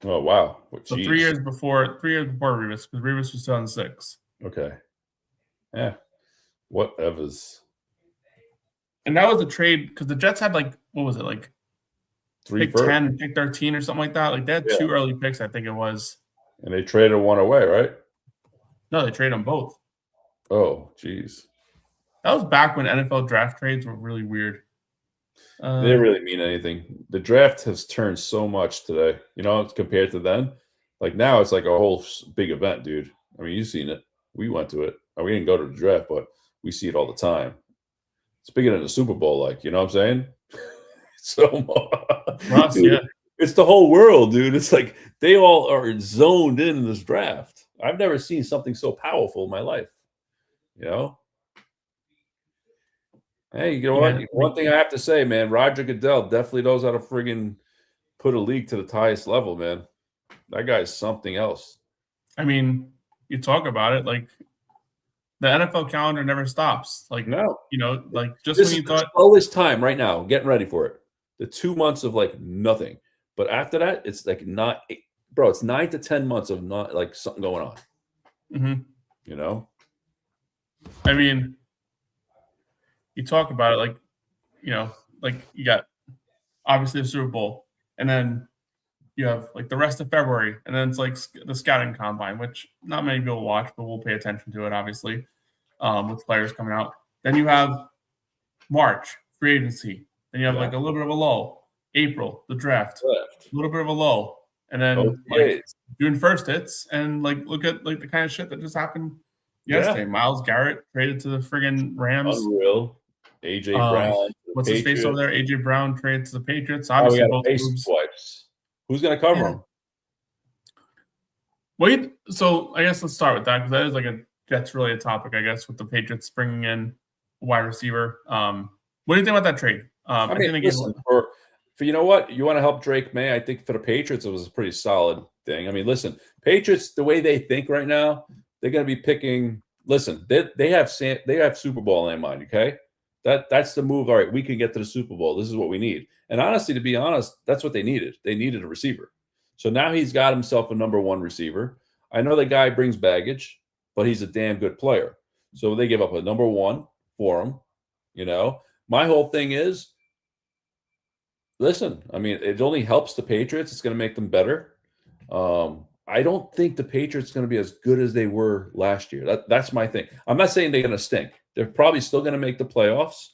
[SPEAKER 2] Oh wow!
[SPEAKER 1] So 3 years before Revis, because Revis was 2006.
[SPEAKER 2] Okay. Yeah. Whatever's.
[SPEAKER 1] And that was a trade because the Jets had what was it pick 10 and pick 13 or something like that. They had 2 early picks, I think it was.
[SPEAKER 2] And they traded one away, right?
[SPEAKER 1] No, they traded them both.
[SPEAKER 2] Oh, geez.
[SPEAKER 1] That was back when NFL draft trades were really weird.
[SPEAKER 2] They didn't really mean anything. The draft has turned so much today, compared to then. Now it's a whole big event, dude. I mean, you've seen it. We went to it. We didn't go to the draft, but we see it all the time. It's bigger than the Super Bowl, you know what I'm saying?
[SPEAKER 1] Ross, dude, yeah.
[SPEAKER 2] It's the whole world, dude. It's they all are zoned in this draft. I've never seen something so powerful in my life. Hey, you know what? One thing I have to say, man, Roger Goodell definitely knows how to friggin' put a league to the highest level, man. That guy's something else.
[SPEAKER 1] I mean, you talk about it, the NFL calendar never stops.
[SPEAKER 2] No.
[SPEAKER 1] Just
[SPEAKER 2] this
[SPEAKER 1] when you thought
[SPEAKER 2] slowest time right now, getting ready for it. The 2 months of nothing. But after that, it's not, bro, it's 9 to 10 months of not something going on.
[SPEAKER 1] Mm-hmm. I mean, you talk about it you got obviously the Super Bowl, and then you have the rest of February, and then it's the scouting combine, which not many people watch, but we'll pay attention to it obviously, with players coming out. Then you have March, free agency. Then you have a little bit of a lull. April, the draft. A little bit of a lull. And then June 1st hits, and look at the kind of shit that just happened yesterday. Myles Garrett traded to the friggin' Rams.
[SPEAKER 2] Unreal. AJ Brown.
[SPEAKER 1] What's his face over there? AJ Brown traded to the Patriots. Obviously, both moves.
[SPEAKER 2] Who's going to cover him?
[SPEAKER 1] Wait, so I guess let's start with that, because that is a Jets related topic, I guess, with the Patriots bringing in a wide receiver. What do you think about that trade?
[SPEAKER 2] I mean, listen, for you know what? You want to help Drake May? I think for the Patriots, it was a pretty solid thing. I mean, listen, Patriots, the way they think right now, they're going to be picking. Listen, they have Super Bowl in their mind. Okay, that's the move. All right, we can get to the Super Bowl. This is what we need. And honestly, to be honest, that's what they needed. They needed a receiver. So now he's got himself a number 1 receiver. I know the guy brings baggage, but he's a damn good player. So they give up a number 1 for him. My whole thing is, listen, I mean, it only helps the Patriots. It's going to make them better. I I don't think the Patriots are going to be as good as they were last year. That's my thing. I'm not saying they're going to stink. They're probably still going to make the playoffs,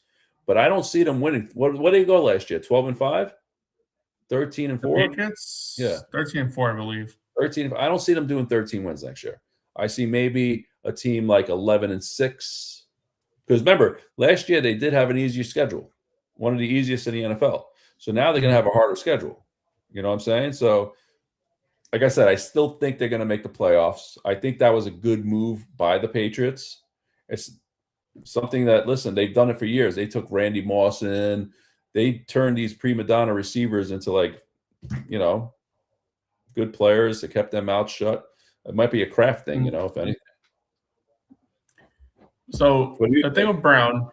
[SPEAKER 2] but I don't see them winning. What did they go last year? 12-5, 13-4.
[SPEAKER 1] Patriots,
[SPEAKER 2] yeah,
[SPEAKER 1] 13-4, I believe.
[SPEAKER 2] 13. I don't see them doing 13 wins next year. I see maybe a team like 11-6. Because remember, last year they did have an easier schedule, one of the easiest in the NFL. So now they're going to have a harder schedule. You know what I'm saying? So, like I said, I still think they're going to make the playoffs. I think that was a good move by the Patriots. It's something that, listen, they've done it for years. They took Randy Moss in. They turned these prima donna receivers into, like, you know, good players. They kept their mouths shut. It might be a Kraft thing, you know, if anything.
[SPEAKER 1] So the thing with Brown,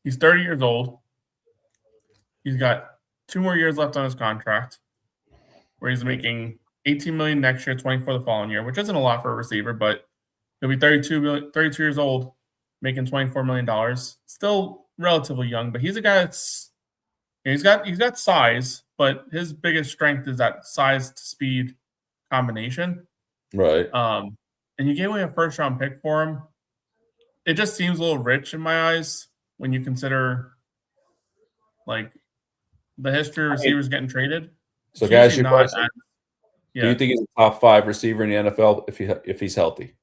[SPEAKER 1] he's 30 years old. He's got 2 more years left on his contract, where he's making $18 million next year, 24 the following year, which isn't a lot for a receiver, but he'll be 32 years old, making $24 million. Still relatively young, but he's a guy that's he's got size, but his biggest strength is that size to speed combination.
[SPEAKER 2] Right.
[SPEAKER 1] And you gave away a first round pick for him. It just seems a little rich in my eyes when you consider, like, the history of receivers getting traded.
[SPEAKER 2] So, guys, your question:
[SPEAKER 1] yeah.
[SPEAKER 2] Do you think he's a top 5 receiver in the NFL if he's healthy?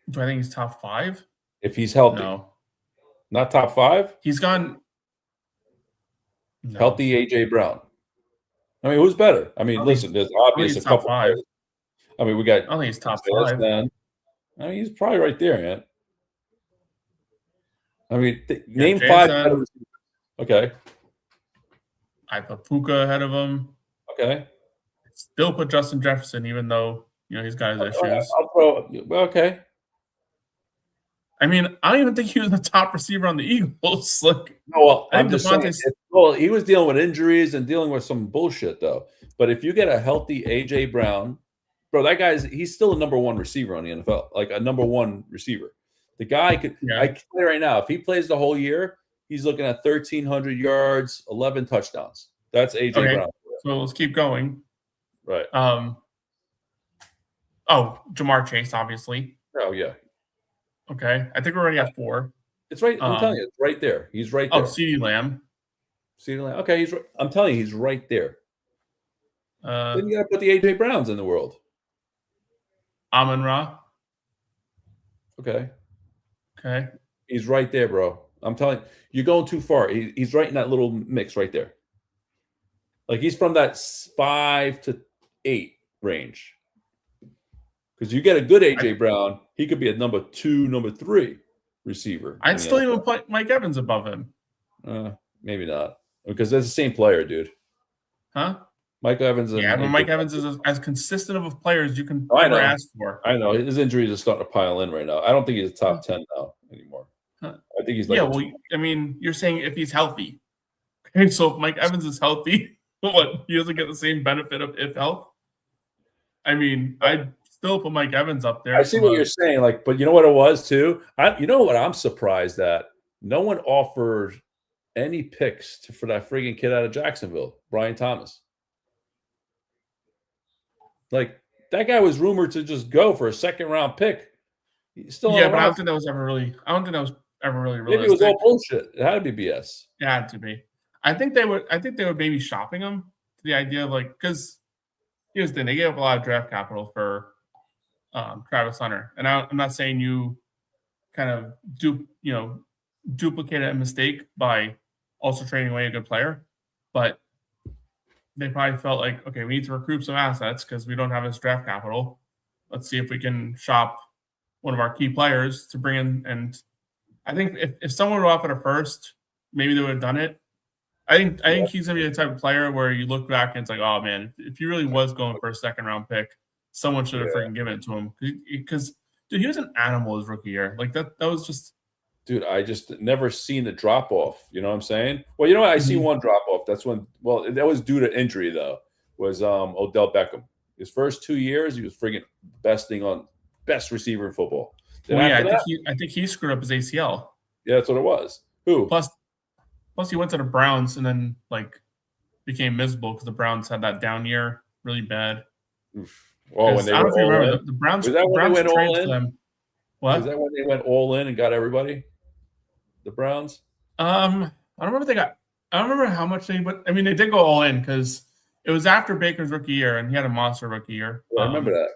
[SPEAKER 1] Do I think he's top 5?
[SPEAKER 2] If he's healthy,
[SPEAKER 1] no,
[SPEAKER 2] not top 5.
[SPEAKER 1] He's gone
[SPEAKER 2] healthy. AJ Brown. I mean, who's better? I mean, listen, there's obvious a couple.
[SPEAKER 1] 5.
[SPEAKER 2] I mean, we got.
[SPEAKER 1] I don't think he's top 5.
[SPEAKER 2] I mean, he's probably right there, man. I mean, name 5 better receivers. Okay.
[SPEAKER 1] I put Puka ahead of him.
[SPEAKER 2] Okay.
[SPEAKER 1] Still put Justin Jefferson, even though, you know, he's got his issues.
[SPEAKER 2] Okay.
[SPEAKER 1] I mean, I don't even think he was the top receiver on the Eagles. Like,
[SPEAKER 2] no, well, I'm just saying. Well, he was dealing with injuries and dealing with some bullshit, though. But if you get a healthy AJ Brown, bro, he's still a number 1 receiver on the NFL, like a number 1 receiver. The guy could. I can tell you right now, if he plays the whole year, he's looking at 1,300 yards, 11 touchdowns. That's AJ Brown.
[SPEAKER 1] So let's keep going.
[SPEAKER 2] Right.
[SPEAKER 1] Jamar Chase, obviously.
[SPEAKER 2] Oh yeah.
[SPEAKER 1] Okay, I think we're already at 4.
[SPEAKER 2] It's right. I'm telling you, it's right there. He's right there.
[SPEAKER 1] CeeDee Lamb.
[SPEAKER 2] CeeDee Lamb. Okay, he's. I'm telling you, he's right there. Then you got to put the AJ Browns in the world.
[SPEAKER 1] Amon-Ra.
[SPEAKER 2] Okay.
[SPEAKER 1] He's
[SPEAKER 2] right there, bro. I'm telling you, you're going too far. He's right in that little mix right there. Like, he's from that 5 to 8 range. Because you get a good AJ Brown, he could be a number 2, number 3 receiver.
[SPEAKER 1] I'd still even put Mike Evans above him.
[SPEAKER 2] Maybe not, because they're the same player, dude.
[SPEAKER 1] Huh?
[SPEAKER 2] Mike Evans.
[SPEAKER 1] But Mike Evans is as consistent of a player as you can
[SPEAKER 2] ever
[SPEAKER 1] ask for.
[SPEAKER 2] I know his injuries are starting to pile in right now. I don't think he's a top 10 now anymore. I think he's like
[SPEAKER 1] I mean, you're saying if he's healthy. Okay, so if Mike Evans is healthy, what, he doesn't get the same benefit of if health? I mean, I'd still put Mike Evans up there.
[SPEAKER 2] I see what you're saying, like, but you know what it was too? You know what I'm surprised at? No one offered any picks for that friggin' kid out of Jacksonville, Brian Thomas. Like, that guy was rumored to just go for a 2nd-round pick. He's still
[SPEAKER 1] but I don't think that was ever really realistic.
[SPEAKER 2] Maybe it was all bullshit. It had to be BS.
[SPEAKER 1] It had to be. I think they were maybe shopping him to the idea of, like, because here's the thing, they gave up a lot of draft capital for Travis Hunter. And I'm not saying you kind of duplicate a mistake by also trading away a good player, but they probably felt like, okay, we need to recruit some assets because we don't have this draft capital. Let's see if we can shop one of our key players to bring in. And I think if someone would offer a first, maybe they would have done it. I think he's gonna be the type of player where you look back and it's like, oh man, if he really was going for a 2nd-round pick, someone should have freaking given it to him. Because dude, he was an animal his rookie year. Like that was just.
[SPEAKER 2] Dude, I just never seen the drop off. You know what I'm saying? Well, you know what? I see one drop off. That's when. Well, that was due to injury though. Was Odell Beckham? His first 2 years, he was friggin' best receiver in football.
[SPEAKER 1] I think he screwed up his ACL.
[SPEAKER 2] Yeah, that's what it was. Who?
[SPEAKER 1] Plus he went to the Browns and then, like, became miserable because the Browns had that down year. really bad.
[SPEAKER 2] Oh, when they
[SPEAKER 1] I don't know
[SPEAKER 2] went
[SPEAKER 1] if you
[SPEAKER 2] all
[SPEAKER 1] remember
[SPEAKER 2] in?
[SPEAKER 1] the Browns.
[SPEAKER 2] Was that
[SPEAKER 1] The
[SPEAKER 2] when they
[SPEAKER 1] Browns
[SPEAKER 2] went all
[SPEAKER 1] traded for
[SPEAKER 2] in?
[SPEAKER 1] them. What?
[SPEAKER 2] Was that when they went all in and got everybody? The Browns?
[SPEAKER 1] I don't remember they got. I don't remember how much they. But I mean, they did go all in because it was after Baker's rookie year, and he had a monster rookie year.
[SPEAKER 2] Yeah, I remember that.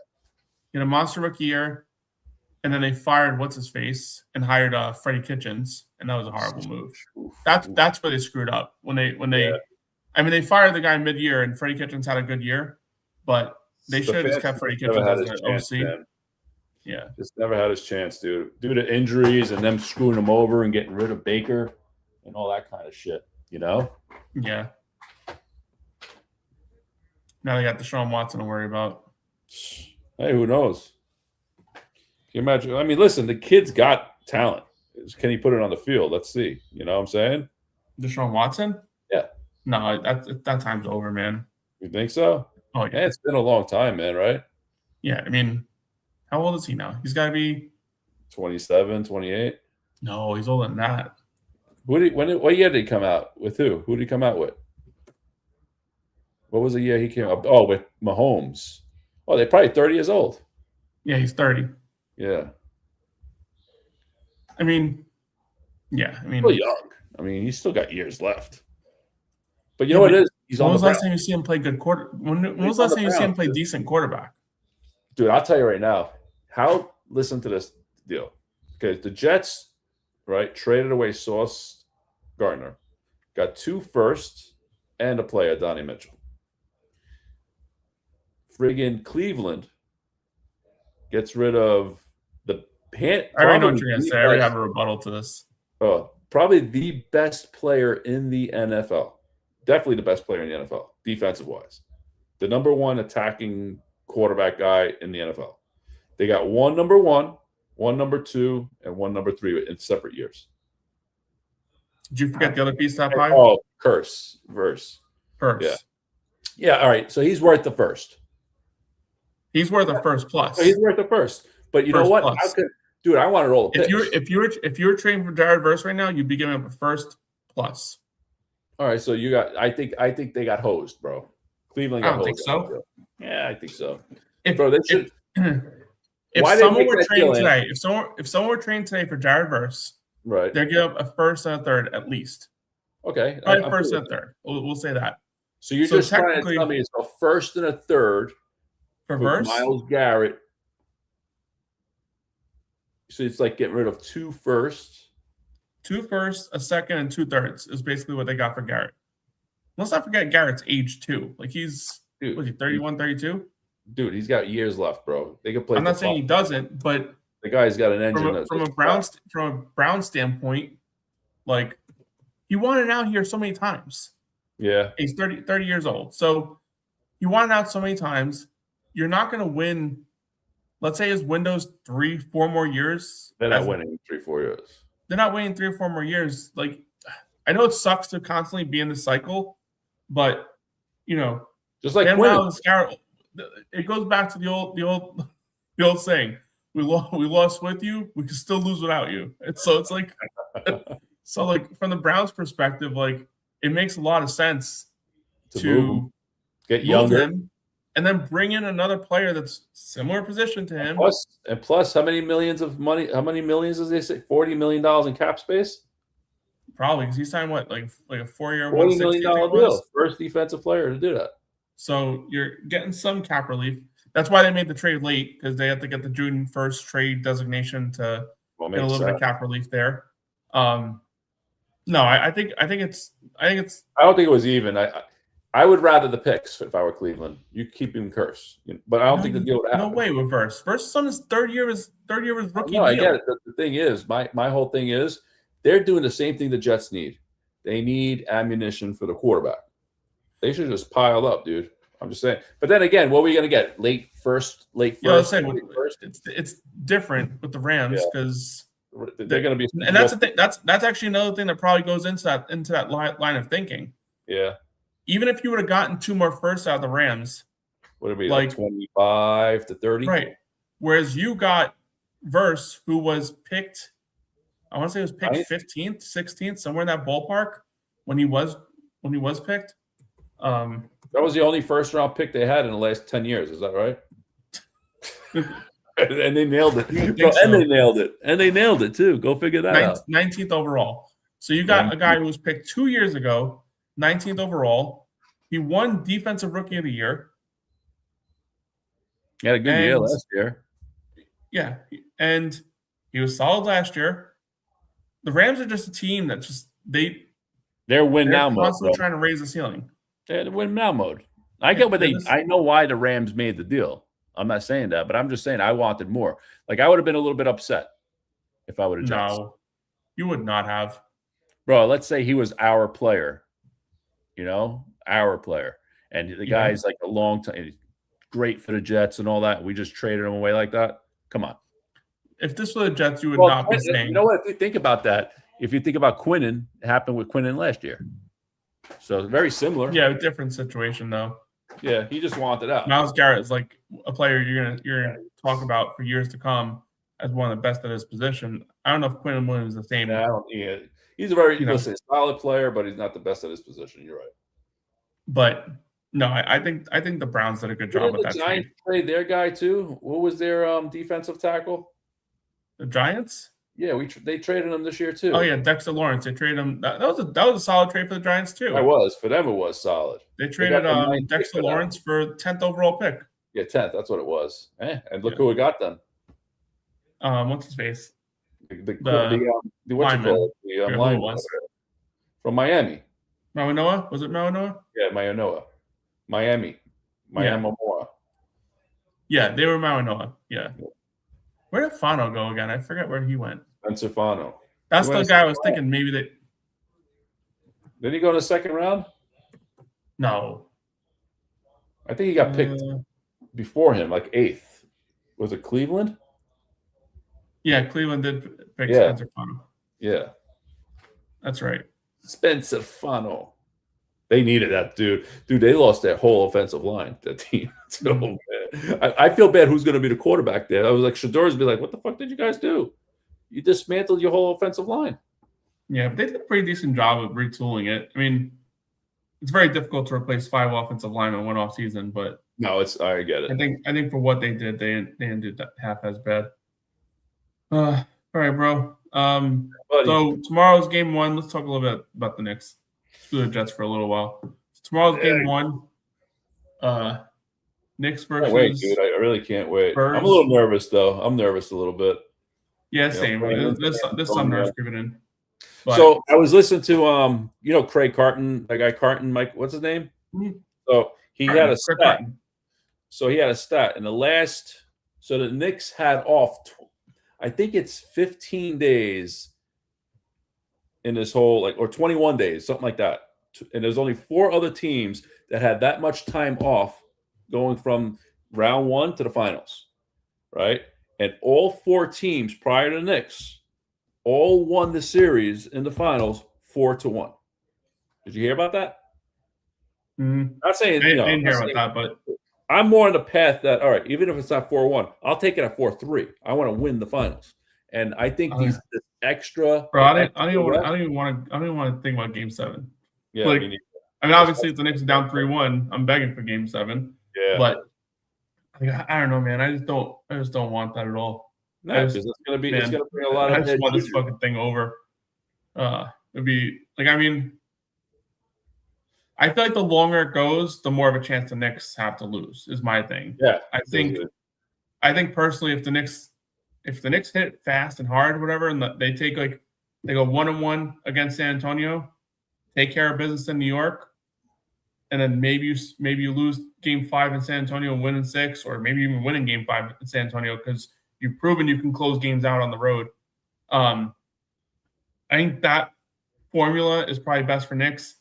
[SPEAKER 1] He had a monster rookie year, and then they fired what's his face and hired Freddie Kitchens, and that was a horrible move. That's where they screwed up when they.
[SPEAKER 2] Yeah.
[SPEAKER 1] I mean, they fired the guy mid-year, and Freddie Kitchens had a good year, but they should have just kept Freddie Kitchens as the OC.
[SPEAKER 2] Man.
[SPEAKER 1] Yeah,
[SPEAKER 2] just never had his chance, dude. Due to injuries and them screwing him over and getting rid of Baker and all that kind of shit, you know?
[SPEAKER 1] Yeah. Now they got Deshaun Watson to worry about.
[SPEAKER 2] Hey, who knows? Can you imagine? I mean, listen, the kid's got talent. Can he put it on the field? Let's see. You know what I'm saying?
[SPEAKER 1] Deshaun Watson?
[SPEAKER 2] Yeah.
[SPEAKER 1] No, that time's over, man.
[SPEAKER 2] You think so?
[SPEAKER 1] Oh, yeah.
[SPEAKER 2] Man, it's been a long time, man, right?
[SPEAKER 1] Yeah, I mean, how old is he now? He's got to be
[SPEAKER 2] 27, 28.
[SPEAKER 1] No, he's older than that.
[SPEAKER 2] What year did he come out with? Who did he come out with? What was the year he came up? Oh, with Mahomes. Oh, they're probably 30 years old.
[SPEAKER 1] Yeah, he's 30.
[SPEAKER 2] Yeah.
[SPEAKER 1] I mean, yeah. I mean,
[SPEAKER 2] still young. I mean, he's still got years left. But you know what it is? He's on the Browns.
[SPEAKER 1] When was the last time you see him play good quarter? When was the last time you see him play decent quarterback?
[SPEAKER 2] Dude, I'll tell you right now. Listen to this deal. Okay, the Jets, right, traded away Sauce Gardner, got 2 firsts and a player, Donnie Mitchell. Friggin' Cleveland gets rid of the I
[SPEAKER 1] already know what you're gonna say. I already have a rebuttal to this.
[SPEAKER 2] Oh, probably the best player in the NFL. Definitely the best player in the NFL, defensive wise. The number 1 attacking quarterback guy in the NFL. They got one number 1, one number 2, and one number 3 in separate years.
[SPEAKER 1] Did you forget the other piece that high?
[SPEAKER 2] Oh, Verse. Yeah. All right. So he's worth the first.
[SPEAKER 1] He's worth a first plus.
[SPEAKER 2] So he's worth the first. But you know what? Dude, I wanted all the picks.
[SPEAKER 1] If you were trading for Jared Verse right now, you'd be giving up a first plus.
[SPEAKER 2] All right. So you got. I think they got hosed, bro. Cleveland got hosed.
[SPEAKER 1] I don't think so.
[SPEAKER 2] Yeah, I think so.
[SPEAKER 1] Bro, they should. If someone were trained today, if someone were trained today for Jared Verse,
[SPEAKER 2] right,
[SPEAKER 1] they'd give up a first and a third at least.
[SPEAKER 2] Okay,
[SPEAKER 1] probably first and a third. We'll say that.
[SPEAKER 2] So you're just trying to tell me it's a first and a third
[SPEAKER 1] for Verse?
[SPEAKER 2] Myles Garrett. So it's like getting rid of 2 firsts.
[SPEAKER 1] 2 firsts, a second, and 2 thirds is basically what they got for Garrett. Let's not forget Garrett's age too. Like was he 31, 32?
[SPEAKER 2] Dude, he's got years left, bro. They could play.
[SPEAKER 1] I'm not saying he doesn't, but
[SPEAKER 2] the guy's got an engine.
[SPEAKER 1] From a Brown standpoint, like he wanted out here so many times.
[SPEAKER 2] Yeah,
[SPEAKER 1] he's 30 years old, so he wanted out so many times. You're not going to win. Let's say his window's 3-4 more years.
[SPEAKER 2] They're not winning 3-4 years.
[SPEAKER 1] They're not winning 3 or 4 more years. Like, I know it sucks to constantly be in the cycle, but
[SPEAKER 2] just like winning.
[SPEAKER 1] It goes back to the old saying: we lost with you, we can still lose without you. It's like from the Browns' perspective, like it makes a lot of sense to
[SPEAKER 2] get younger
[SPEAKER 1] and then bring in another player that's similar position to him.
[SPEAKER 2] Plus, how many millions of money? How many millions does they say? $40 million in cap space.
[SPEAKER 1] Probably because he signed what, like a 4-year,
[SPEAKER 2] $40 million deal. First defensive player to do that.
[SPEAKER 1] So you're getting some cap relief. That's why they made the trade late, because they had to get the June 1st trade designation to get a little bit of cap relief there. No, I think it's. I
[SPEAKER 2] don't think it was even. I would rather the picks if I were Cleveland. You keep him curse, but I don't think the deal would happen.
[SPEAKER 1] No way with Verse. Verse on his third year of his rookie deal.
[SPEAKER 2] I get it. The thing is, my whole thing is they're doing the same thing the Jets need. They need ammunition for the quarterback. They should just pile up, dude. I'm just saying. But then again, what are we going to get? Late first.
[SPEAKER 1] It's different with the Rams because
[SPEAKER 2] they're going to be.
[SPEAKER 1] And that's the thing. That's actually another thing that probably goes into that line of thinking.
[SPEAKER 2] Yeah.
[SPEAKER 1] Even if you would have gotten 2 more firsts out of the Rams,
[SPEAKER 2] would it be like 25 to 30?
[SPEAKER 1] Right. Whereas you got Verse, who was picked, I want to say it was picked 15th, 16th, somewhere in that ballpark when he was picked.
[SPEAKER 2] That was the only first-round pick they had in the last 10 years. Is that right? And they nailed it. And they nailed it too. Go figure that out.
[SPEAKER 1] 19th overall. So you got a guy who was picked 2 years ago, 19th overall. He won Defensive Rookie of the Year.
[SPEAKER 2] He had a good year last year.
[SPEAKER 1] Yeah, and he was solid last year. The Rams are just a team that
[SPEAKER 2] they're win now mode.
[SPEAKER 1] Constantly trying to raise the ceiling.
[SPEAKER 2] They're win now mode. I get what I know why the Rams made the deal. I'm not saying that, but I'm just saying I wanted more. Like, I would have been a little bit upset if I would have jumped.
[SPEAKER 1] No, you would not have.
[SPEAKER 2] Bro, let's say he was our player, our player. And the guy's like a long time, great for the Jets and all that. We just traded him away like that. Come on.
[SPEAKER 1] If this were the Jets, you would not be saying.
[SPEAKER 2] You know what? If you think about that, if you think about Quinnen, it happened with Quinnen last year. So very similar.
[SPEAKER 1] Yeah, a different situation though.
[SPEAKER 2] Yeah, he just wanted out.
[SPEAKER 1] Myles Garrett is like a player you're gonna talk about for years to come as one of the best at his position. I don't know if Quinnen Williams is the same.
[SPEAKER 2] He's a very solid player, but he's not the best at his position. You're right.
[SPEAKER 1] But no, I think the Browns did a good job with that.
[SPEAKER 2] The Giants played their guy too. What was their defensive tackle?
[SPEAKER 1] The Giants?
[SPEAKER 2] Yeah, they traded him this year too.
[SPEAKER 1] Oh yeah, Dexter Lawrence. They traded him. That was a solid trade for the Giants too.
[SPEAKER 2] It was for them. It was solid.
[SPEAKER 1] They traded Dexter Lawrence for 10th overall pick.
[SPEAKER 2] Yeah, 10th. That's what it was. And look who we got then.
[SPEAKER 1] What's his face?
[SPEAKER 2] The lineman. From Miami.
[SPEAKER 1] Manoa? Was it Manoa?
[SPEAKER 2] Yeah, Manoa. Miami. Moore.
[SPEAKER 1] Yeah, they were Manoa. Yeah. Where did Fano go again? I forget where he went.
[SPEAKER 2] Spencer Fano.
[SPEAKER 1] That's the guy I was thinking maybe they.
[SPEAKER 2] Did he go in the second round?
[SPEAKER 1] No.
[SPEAKER 2] I think he got picked before him, like 8th. Was it Cleveland?
[SPEAKER 1] Yeah, Cleveland did pick Spencer Fano.
[SPEAKER 2] Yeah.
[SPEAKER 1] That's right.
[SPEAKER 2] Spencer Fano. They needed that dude. Dude, they lost their whole offensive line, that team. So bad. I feel bad who's going to be the quarterback there. I was like, Shador's be like, what the fuck did you guys do? You dismantled your whole offensive line.
[SPEAKER 1] Yeah, but they did a pretty decent job of retooling it. I mean, it's very difficult to replace 5 offensive linemen in one off season, but
[SPEAKER 2] no, I get it.
[SPEAKER 1] I think for what they did, they didn't do that half as bad. All right, bro. So tomorrow's game 1. Let's talk a little bit about the Knicks. Let's do the Jets for a little while. Tomorrow's game 1. Knicks versus.
[SPEAKER 2] Can't wait, dude. I really can't wait.
[SPEAKER 1] Spurs.
[SPEAKER 2] I'm a little nervous though. I'm nervous a little bit.
[SPEAKER 1] Yeah, same. There's some nerves creeping in. But,
[SPEAKER 2] so I was listening to Craig Carton, that guy Carton, Mike. What's his name?
[SPEAKER 1] Mm-hmm.
[SPEAKER 2] So he had a stat. So he had a stat in the last. So the Knicks had off. I think it's 15 days in this whole or 21 days, something like that. And there's only 4 other teams that had that much time off going from round 1 to the finals, right? And all 4 teams prior to the Knicks all won the series in the finals 4-1. Did you hear about that?
[SPEAKER 1] Mm-hmm.
[SPEAKER 2] Not saying
[SPEAKER 1] I didn't hear about that, but
[SPEAKER 2] I'm more on the path that, all right, even if it's not 4-1, I'll take it at 4-3. I want to win the finals. And I think this extra.
[SPEAKER 1] Bro, I don't even want to think about Game 7.
[SPEAKER 2] Yeah,
[SPEAKER 1] I mean, obviously, if the Knicks are down 3-1, I'm begging for Game 7.
[SPEAKER 2] Yeah,
[SPEAKER 1] but I don't know, man. I just don't want that at all.
[SPEAKER 2] No, because it's gonna bring a lot of.
[SPEAKER 1] I just want this fucking thing over. It'd be like, I mean, I feel like the longer it goes, the more of a chance the Knicks have to lose. Is my thing.
[SPEAKER 2] Yeah,
[SPEAKER 1] I think personally, if the Knicks hit it fast and hard, whatever, and they go 1-1 against San Antonio, take care of business in New York, and then maybe you lose Game 5 in San Antonio and win in 6, or maybe even win in Game 5 in San Antonio because you've proven you can close games out on the road. I think that formula is probably best for Knicks.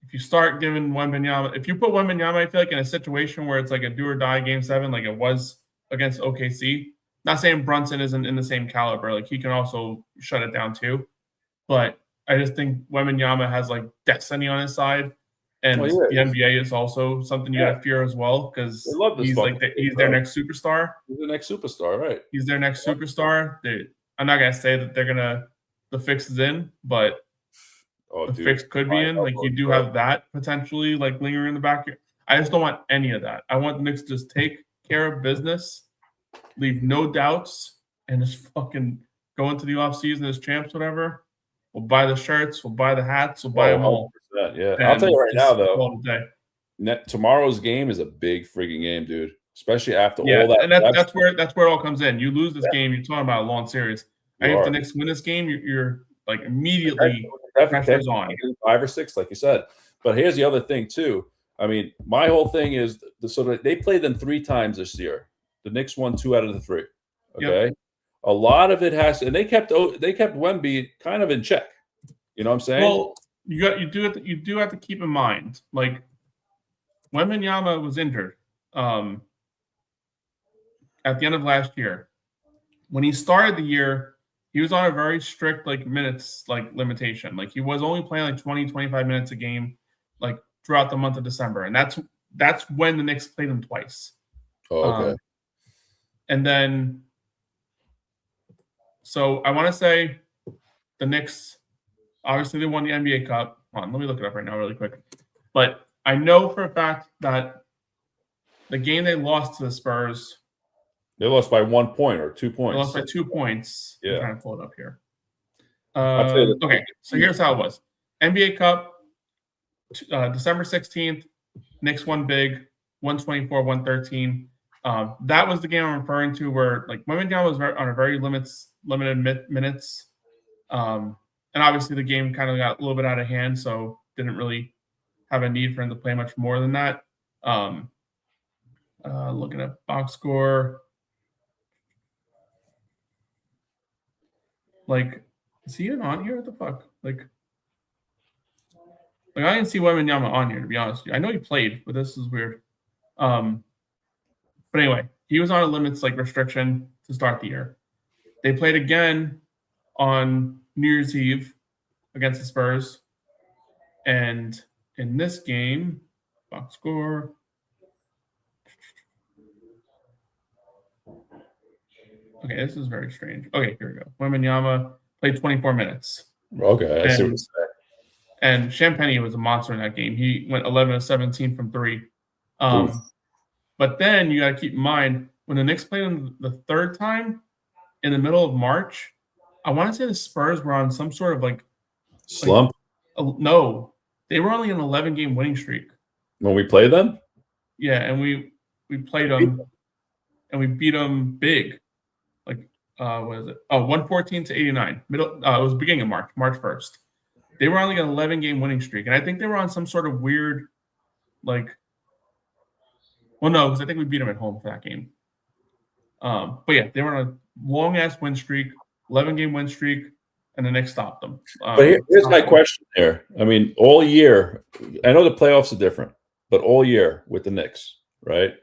[SPEAKER 1] If you start giving Wembanyama, if you put Wembanyama, I feel like in a situation where it's like a do or die Game 7, like it was against OKC. Not saying Brunson isn't in the same caliber, like he can also shut it down too, but I just think Wembanyama has like destiny on his side, and the NBA is also something you got to fear as well because he's their next superstar.
[SPEAKER 2] He's the next superstar, right?
[SPEAKER 1] He's their next superstar. I'm not gonna say that the fix is in, but the fix could be in. Like you do have that potentially like lingering in the back. I just don't want any of that. I want the Knicks to just take care of business, leave no doubts, and just fucking go into the offseason as champs, whatever. We'll buy the shirts, we'll buy the hats, we'll buy them all.
[SPEAKER 2] Yeah, I'll tell you right now, though. Tomorrow's game is a big freaking game, dude. Especially after all that.
[SPEAKER 1] And that's where it all comes in. You lose this game, you're talking about a long series. And if the Knicks win this game, you're like immediately pressure's on.
[SPEAKER 2] 5 or 6, like you said. But here's the other thing too. I mean, my whole thing is they played them 3 times this year. The Knicks won 2 out of the 3. Okay, yep. A lot of it has, and they kept Wemby kind of in check. You know what I'm saying?
[SPEAKER 1] Well, you do have to keep in mind, like Wembanyama was injured at the end of last year. When he started the year, he was on a very strict like minutes like limitation. Like he was only playing like 20, 25 minutes a game, like throughout the month of December, and that's when the Knicks played him twice.
[SPEAKER 2] Oh, okay.
[SPEAKER 1] And then, so I want to say the Knicks, obviously they won the NBA Cup. Hold on, let me look it up right now really quick. But I know for a fact that the game they lost to the Spurs,
[SPEAKER 2] they lost by 1 point or 2 points.
[SPEAKER 1] They lost by 2 points.
[SPEAKER 2] Yeah.
[SPEAKER 1] I'm trying to pull it up here. Okay, so here's how it was. NBA Cup, December 16th, Knicks won big, 124-113. That was the game I'm referring to where like Wembanyama was on a very limited minutes. And obviously the game kind of got a little bit out of hand, so didn't really have a need for him to play much more than that. Looking at box score. Like, is he even on here? What the fuck? Like I didn't see Wembanyama on here, to be honest with you. I know he played, but this is weird. But anyway, he was on a limits like restriction to start the year. They played again on New Year's Eve against the Spurs. And in this game, box score. Okay, this is very strange. Okay, here we go. Wembanyama played 24 minutes.
[SPEAKER 2] Okay, I see what you're saying.
[SPEAKER 1] And Champagny was a monster in that game. He went 11 of 17 from 3. But then you got to keep in mind, when the Knicks played him the 3rd time in the middle of March, I want to say the Spurs were on some sort of like
[SPEAKER 2] slump.
[SPEAKER 1] No, they were only an 11-game winning streak
[SPEAKER 2] when we played them.
[SPEAKER 1] Yeah, and we played them, and we beat them big. Like what is it? 114-89. Middle. It was beginning of March 1st. They were on like an 11-game winning streak, and I think they were on some sort of weird, like. Well, no, because I think we beat them at home for that game. But yeah, they were on a long-ass win streak, 11-game win streak, and the Knicks stopped them.
[SPEAKER 2] But here's my question here. I mean, all year, I know the playoffs are different, but all year with the Knicks, right?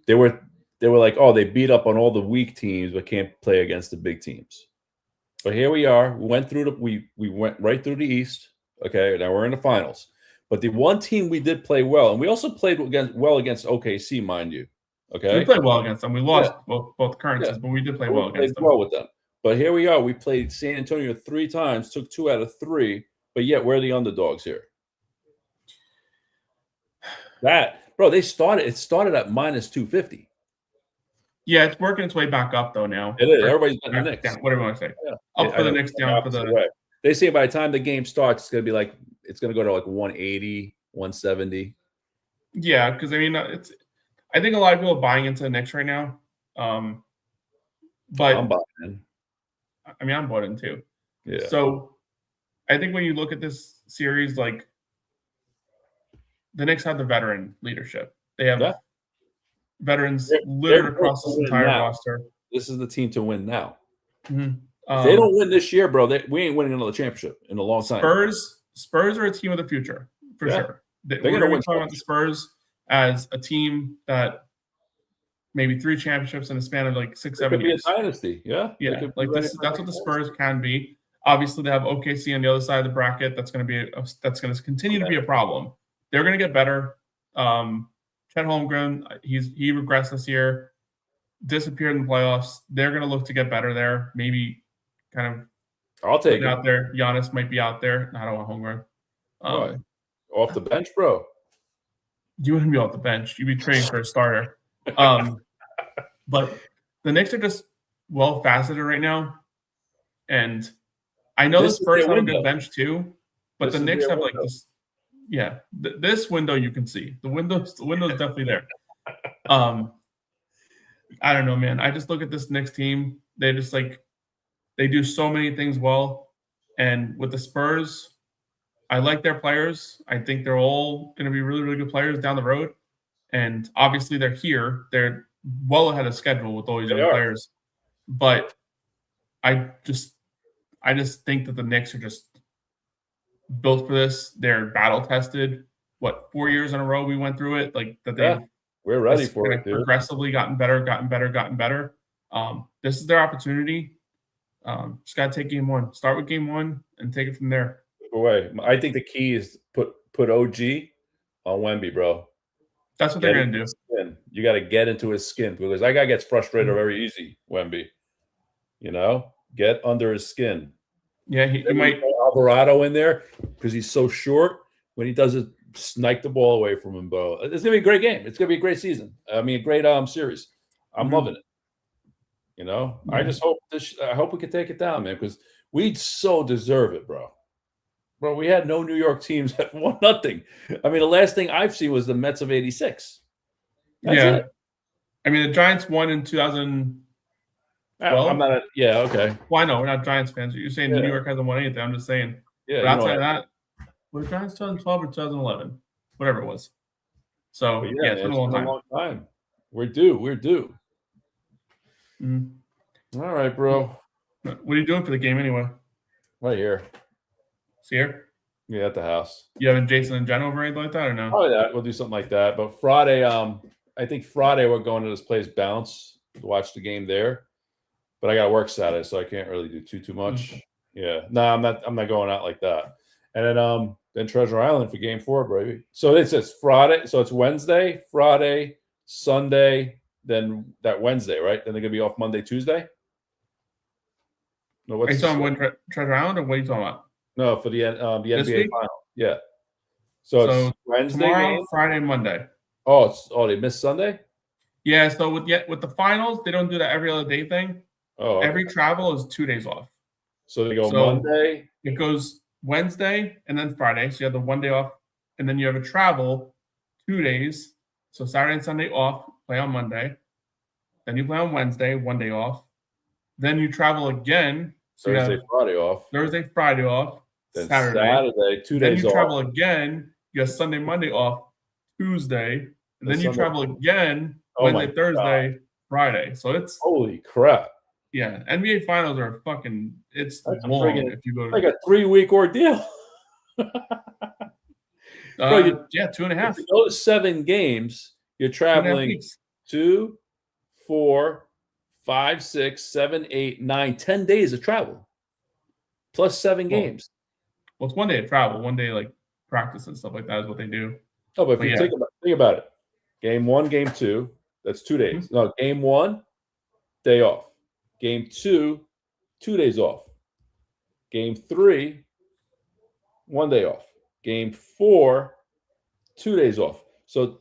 [SPEAKER 2] They were like, oh, they beat up on all the weak teams, but can't play against the big teams. But here we are. We went through we went right through the East. Okay, now we're in the finals. But the one team we did play well, and we also played well against OKC, mind you. Okay,
[SPEAKER 1] we played well against them. We lost both currencies, but we did play well against them.
[SPEAKER 2] Well with them. But here we are. We played San Antonio 3 times, took 2 out of 3, but yet we're the underdogs here. Bro, it started at minus 250.
[SPEAKER 1] Yeah, it's working its way back up though now.
[SPEAKER 2] It is. Everybody's got the Knicks.
[SPEAKER 1] Down, whatever you want to say. Yeah. Up for the Knicks, down for the.
[SPEAKER 2] Way. They say by the time the game starts, it's going to be like it's going to go to like 180, 170.
[SPEAKER 1] Yeah, because I mean, I think a lot of people are buying into the Knicks right now. But
[SPEAKER 2] I'm buying in.
[SPEAKER 1] I mean, I'm bought in too.
[SPEAKER 2] Yeah.
[SPEAKER 1] So I think when you look at this series, like the Knicks have the veteran leadership. They have veterans littered across this entire roster.
[SPEAKER 2] This is the team to win now.
[SPEAKER 1] Mm-hmm.
[SPEAKER 2] If they don't win this year, bro, we ain't winning another championship in a long time.
[SPEAKER 1] Spurs are a team of the future for sure. We're going to be talking about the Spurs as a team that maybe 3 championships in a span of like 6-7 years.
[SPEAKER 2] Be a dynasty, yeah.
[SPEAKER 1] Like that's what the Spurs can be. Obviously, they have OKC on the other side of the bracket. That's going to continue to be a problem. They're going to get better. Chet Holmgren, he regressed this year, disappeared in the playoffs. They're going to look to get better there. Maybe kind of
[SPEAKER 2] I'll take it
[SPEAKER 1] out there. Giannis might be out there. I don't want home run.
[SPEAKER 2] What? Off the bench, bro.
[SPEAKER 1] You wouldn't be off the bench. You'd be trading for a starter. But the Knicks are just well faceted right now, and I know the Spurs have a good bench too, but the Knicks have like this. Yeah, this window you can see. The window's definitely there. I don't know, man. I just look at this Knicks team. They just they do so many things well, and with the Spurs, I like their players. I think they're all going to be really, really good players down the road, and obviously they're here. They're well ahead of schedule with all these young players, but I just think that the Knicks are just built for this. They're battle tested. 4 years in a row we went through it.
[SPEAKER 2] We're ready for it, dude.
[SPEAKER 1] Progressively gotten better. This is their opportunity. Just gotta take game one. Start with game one and take it from there.
[SPEAKER 2] I think the key is put OG on Wemby, bro.
[SPEAKER 1] That's what they're gonna do.
[SPEAKER 2] You got to get into his skin because that guy gets frustrated very easy. Wemby, get under his skin.
[SPEAKER 1] Yeah, he might
[SPEAKER 2] Alvarado in there because he's so short. When he does it, snipe the ball away from him, bro. It's gonna be a great game. It's gonna be a great season. I mean, a great series. I'm loving it. I just hope I hope we can take it down, man, because we so deserve it, bro. Bro, we had no New York teams that won nothing. I mean, the last thing I've seen was the Mets of '86. That's it.
[SPEAKER 1] I mean, the Giants won in 2012.
[SPEAKER 2] I'm not. Okay.
[SPEAKER 1] Well, I know we're not Giants fans. You're saying New York hasn't won anything. I'm just saying. Yeah. But outside of that, were the Giants 2012 or 2011, whatever it was. So it's been a long time.
[SPEAKER 2] We're due.
[SPEAKER 1] Mm-hmm.
[SPEAKER 2] All right, bro.
[SPEAKER 1] What are you doing for the game anyway?
[SPEAKER 2] Right here.
[SPEAKER 1] See here?
[SPEAKER 2] Yeah, at the house.
[SPEAKER 1] You having Jason and Jen over or anything like that, or no?
[SPEAKER 2] Oh, yeah, we'll do something like that. But Friday, I think Friday we're going to this place, Bounce, to watch the game there. But I got to work Saturday, so I can't really do too much. Mm-hmm. Yeah, no, I'm not going out like that. And then Treasure Island for Game 4, baby. So it says Friday. So it's Wednesday, Friday, Sunday, then that Wednesday, right? Then they're gonna be off Monday, Tuesday. No,
[SPEAKER 1] are you talking about Treasure Island, or what are you talking about?
[SPEAKER 2] No, for the NBA final. Yeah. So it's Wednesday,
[SPEAKER 1] tomorrow, game? Friday, Monday.
[SPEAKER 2] Oh, they missed Sunday.
[SPEAKER 1] Yeah. So with the finals, they don't do that every other day thing.
[SPEAKER 2] Oh. Okay.
[SPEAKER 1] Every travel is 2 days off.
[SPEAKER 2] So they go Monday.
[SPEAKER 1] It goes Wednesday and then Friday. So you have the 1 day off, and then you have a travel 2 days. So Saturday and Sunday off, play on Monday. Then you play on Wednesday, 1 day off. Then you travel again. So
[SPEAKER 2] Thursday, Friday off.
[SPEAKER 1] Thursday, Friday off.
[SPEAKER 2] Then Saturday 2 days off.
[SPEAKER 1] Then you travel again. You have Sunday, Monday off. Tuesday. And then you travel again Wednesday, Thursday, Friday. So it's
[SPEAKER 2] holy crap.
[SPEAKER 1] Yeah, NBA finals are it's long if you go to
[SPEAKER 2] like a 3-week ordeal.
[SPEAKER 1] Bro, 2.5.
[SPEAKER 2] If you go to 7 games, you're traveling 2, 4, 5, 6, 7, 8, 9, 10 days of travel. Plus 7 games.
[SPEAKER 1] Well, it's 1 day of travel, 1 day like practice and stuff like that is what they do.
[SPEAKER 2] Oh, but if you think about it. Game 1, game 2, that's 2 days. Mm-hmm. No, game 1, day off. Game 2, 2 days off. Game 3, 1 day off. Game 4, 2 days off. So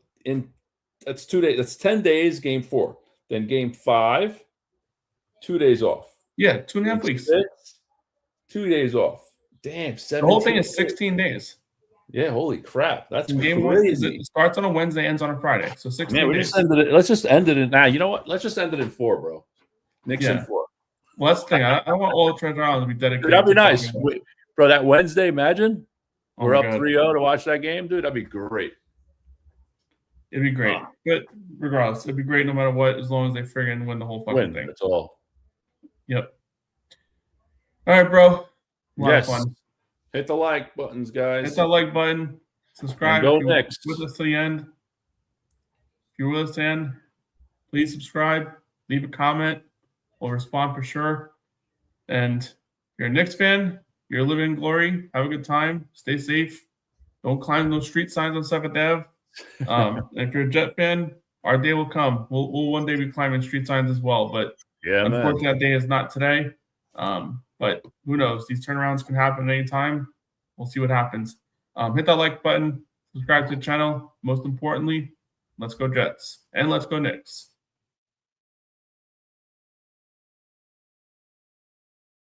[SPEAKER 2] that's 2 days. That's 10 days. Game 4. Then game 5, 2 days off.
[SPEAKER 1] Yeah, 2.5 weeks.
[SPEAKER 2] 6, 2 days off. Damn, 17.
[SPEAKER 1] The whole thing is 16 days.
[SPEAKER 2] Yeah, holy crap. That's
[SPEAKER 1] game
[SPEAKER 2] crazy.
[SPEAKER 1] 1 it starts on a Wednesday, ends on a Friday. So 16 days.
[SPEAKER 2] Let's just end it now. You know what? Let's just end it in 4, bro. Knicks in 4.
[SPEAKER 1] Well, that's the thing. I want all the Treasure Island to be dedicated.
[SPEAKER 2] That'd be nice. Bro, that Wednesday, imagine. We're up 3-0 to watch that game, dude. That'd be great.
[SPEAKER 1] It'd be great. But regardless, it'd be great no matter what, as long as they friggin' win the whole fucking thing.
[SPEAKER 2] That's all.
[SPEAKER 1] Yep. All right, bro. A lot of fun.
[SPEAKER 2] Hit the like buttons, guys.
[SPEAKER 1] Hit that like button. Subscribe.
[SPEAKER 2] Go next.
[SPEAKER 1] With us to the end. If you're with us to the end, please subscribe. Leave a comment. We'll respond for sure. And if you're a Knicks fan, you're living in glory. Have a good time. Stay safe. Don't climb those street signs on 7th Ave. And if you're a Jet fan, our day will come. We'll one day be climbing street signs as well. But unfortunately, that day is not today. But who knows? These turnarounds can happen at any time. We'll see what happens. Hit that like button. Subscribe to the channel. Most importantly, let's go Jets and let's go Knicks.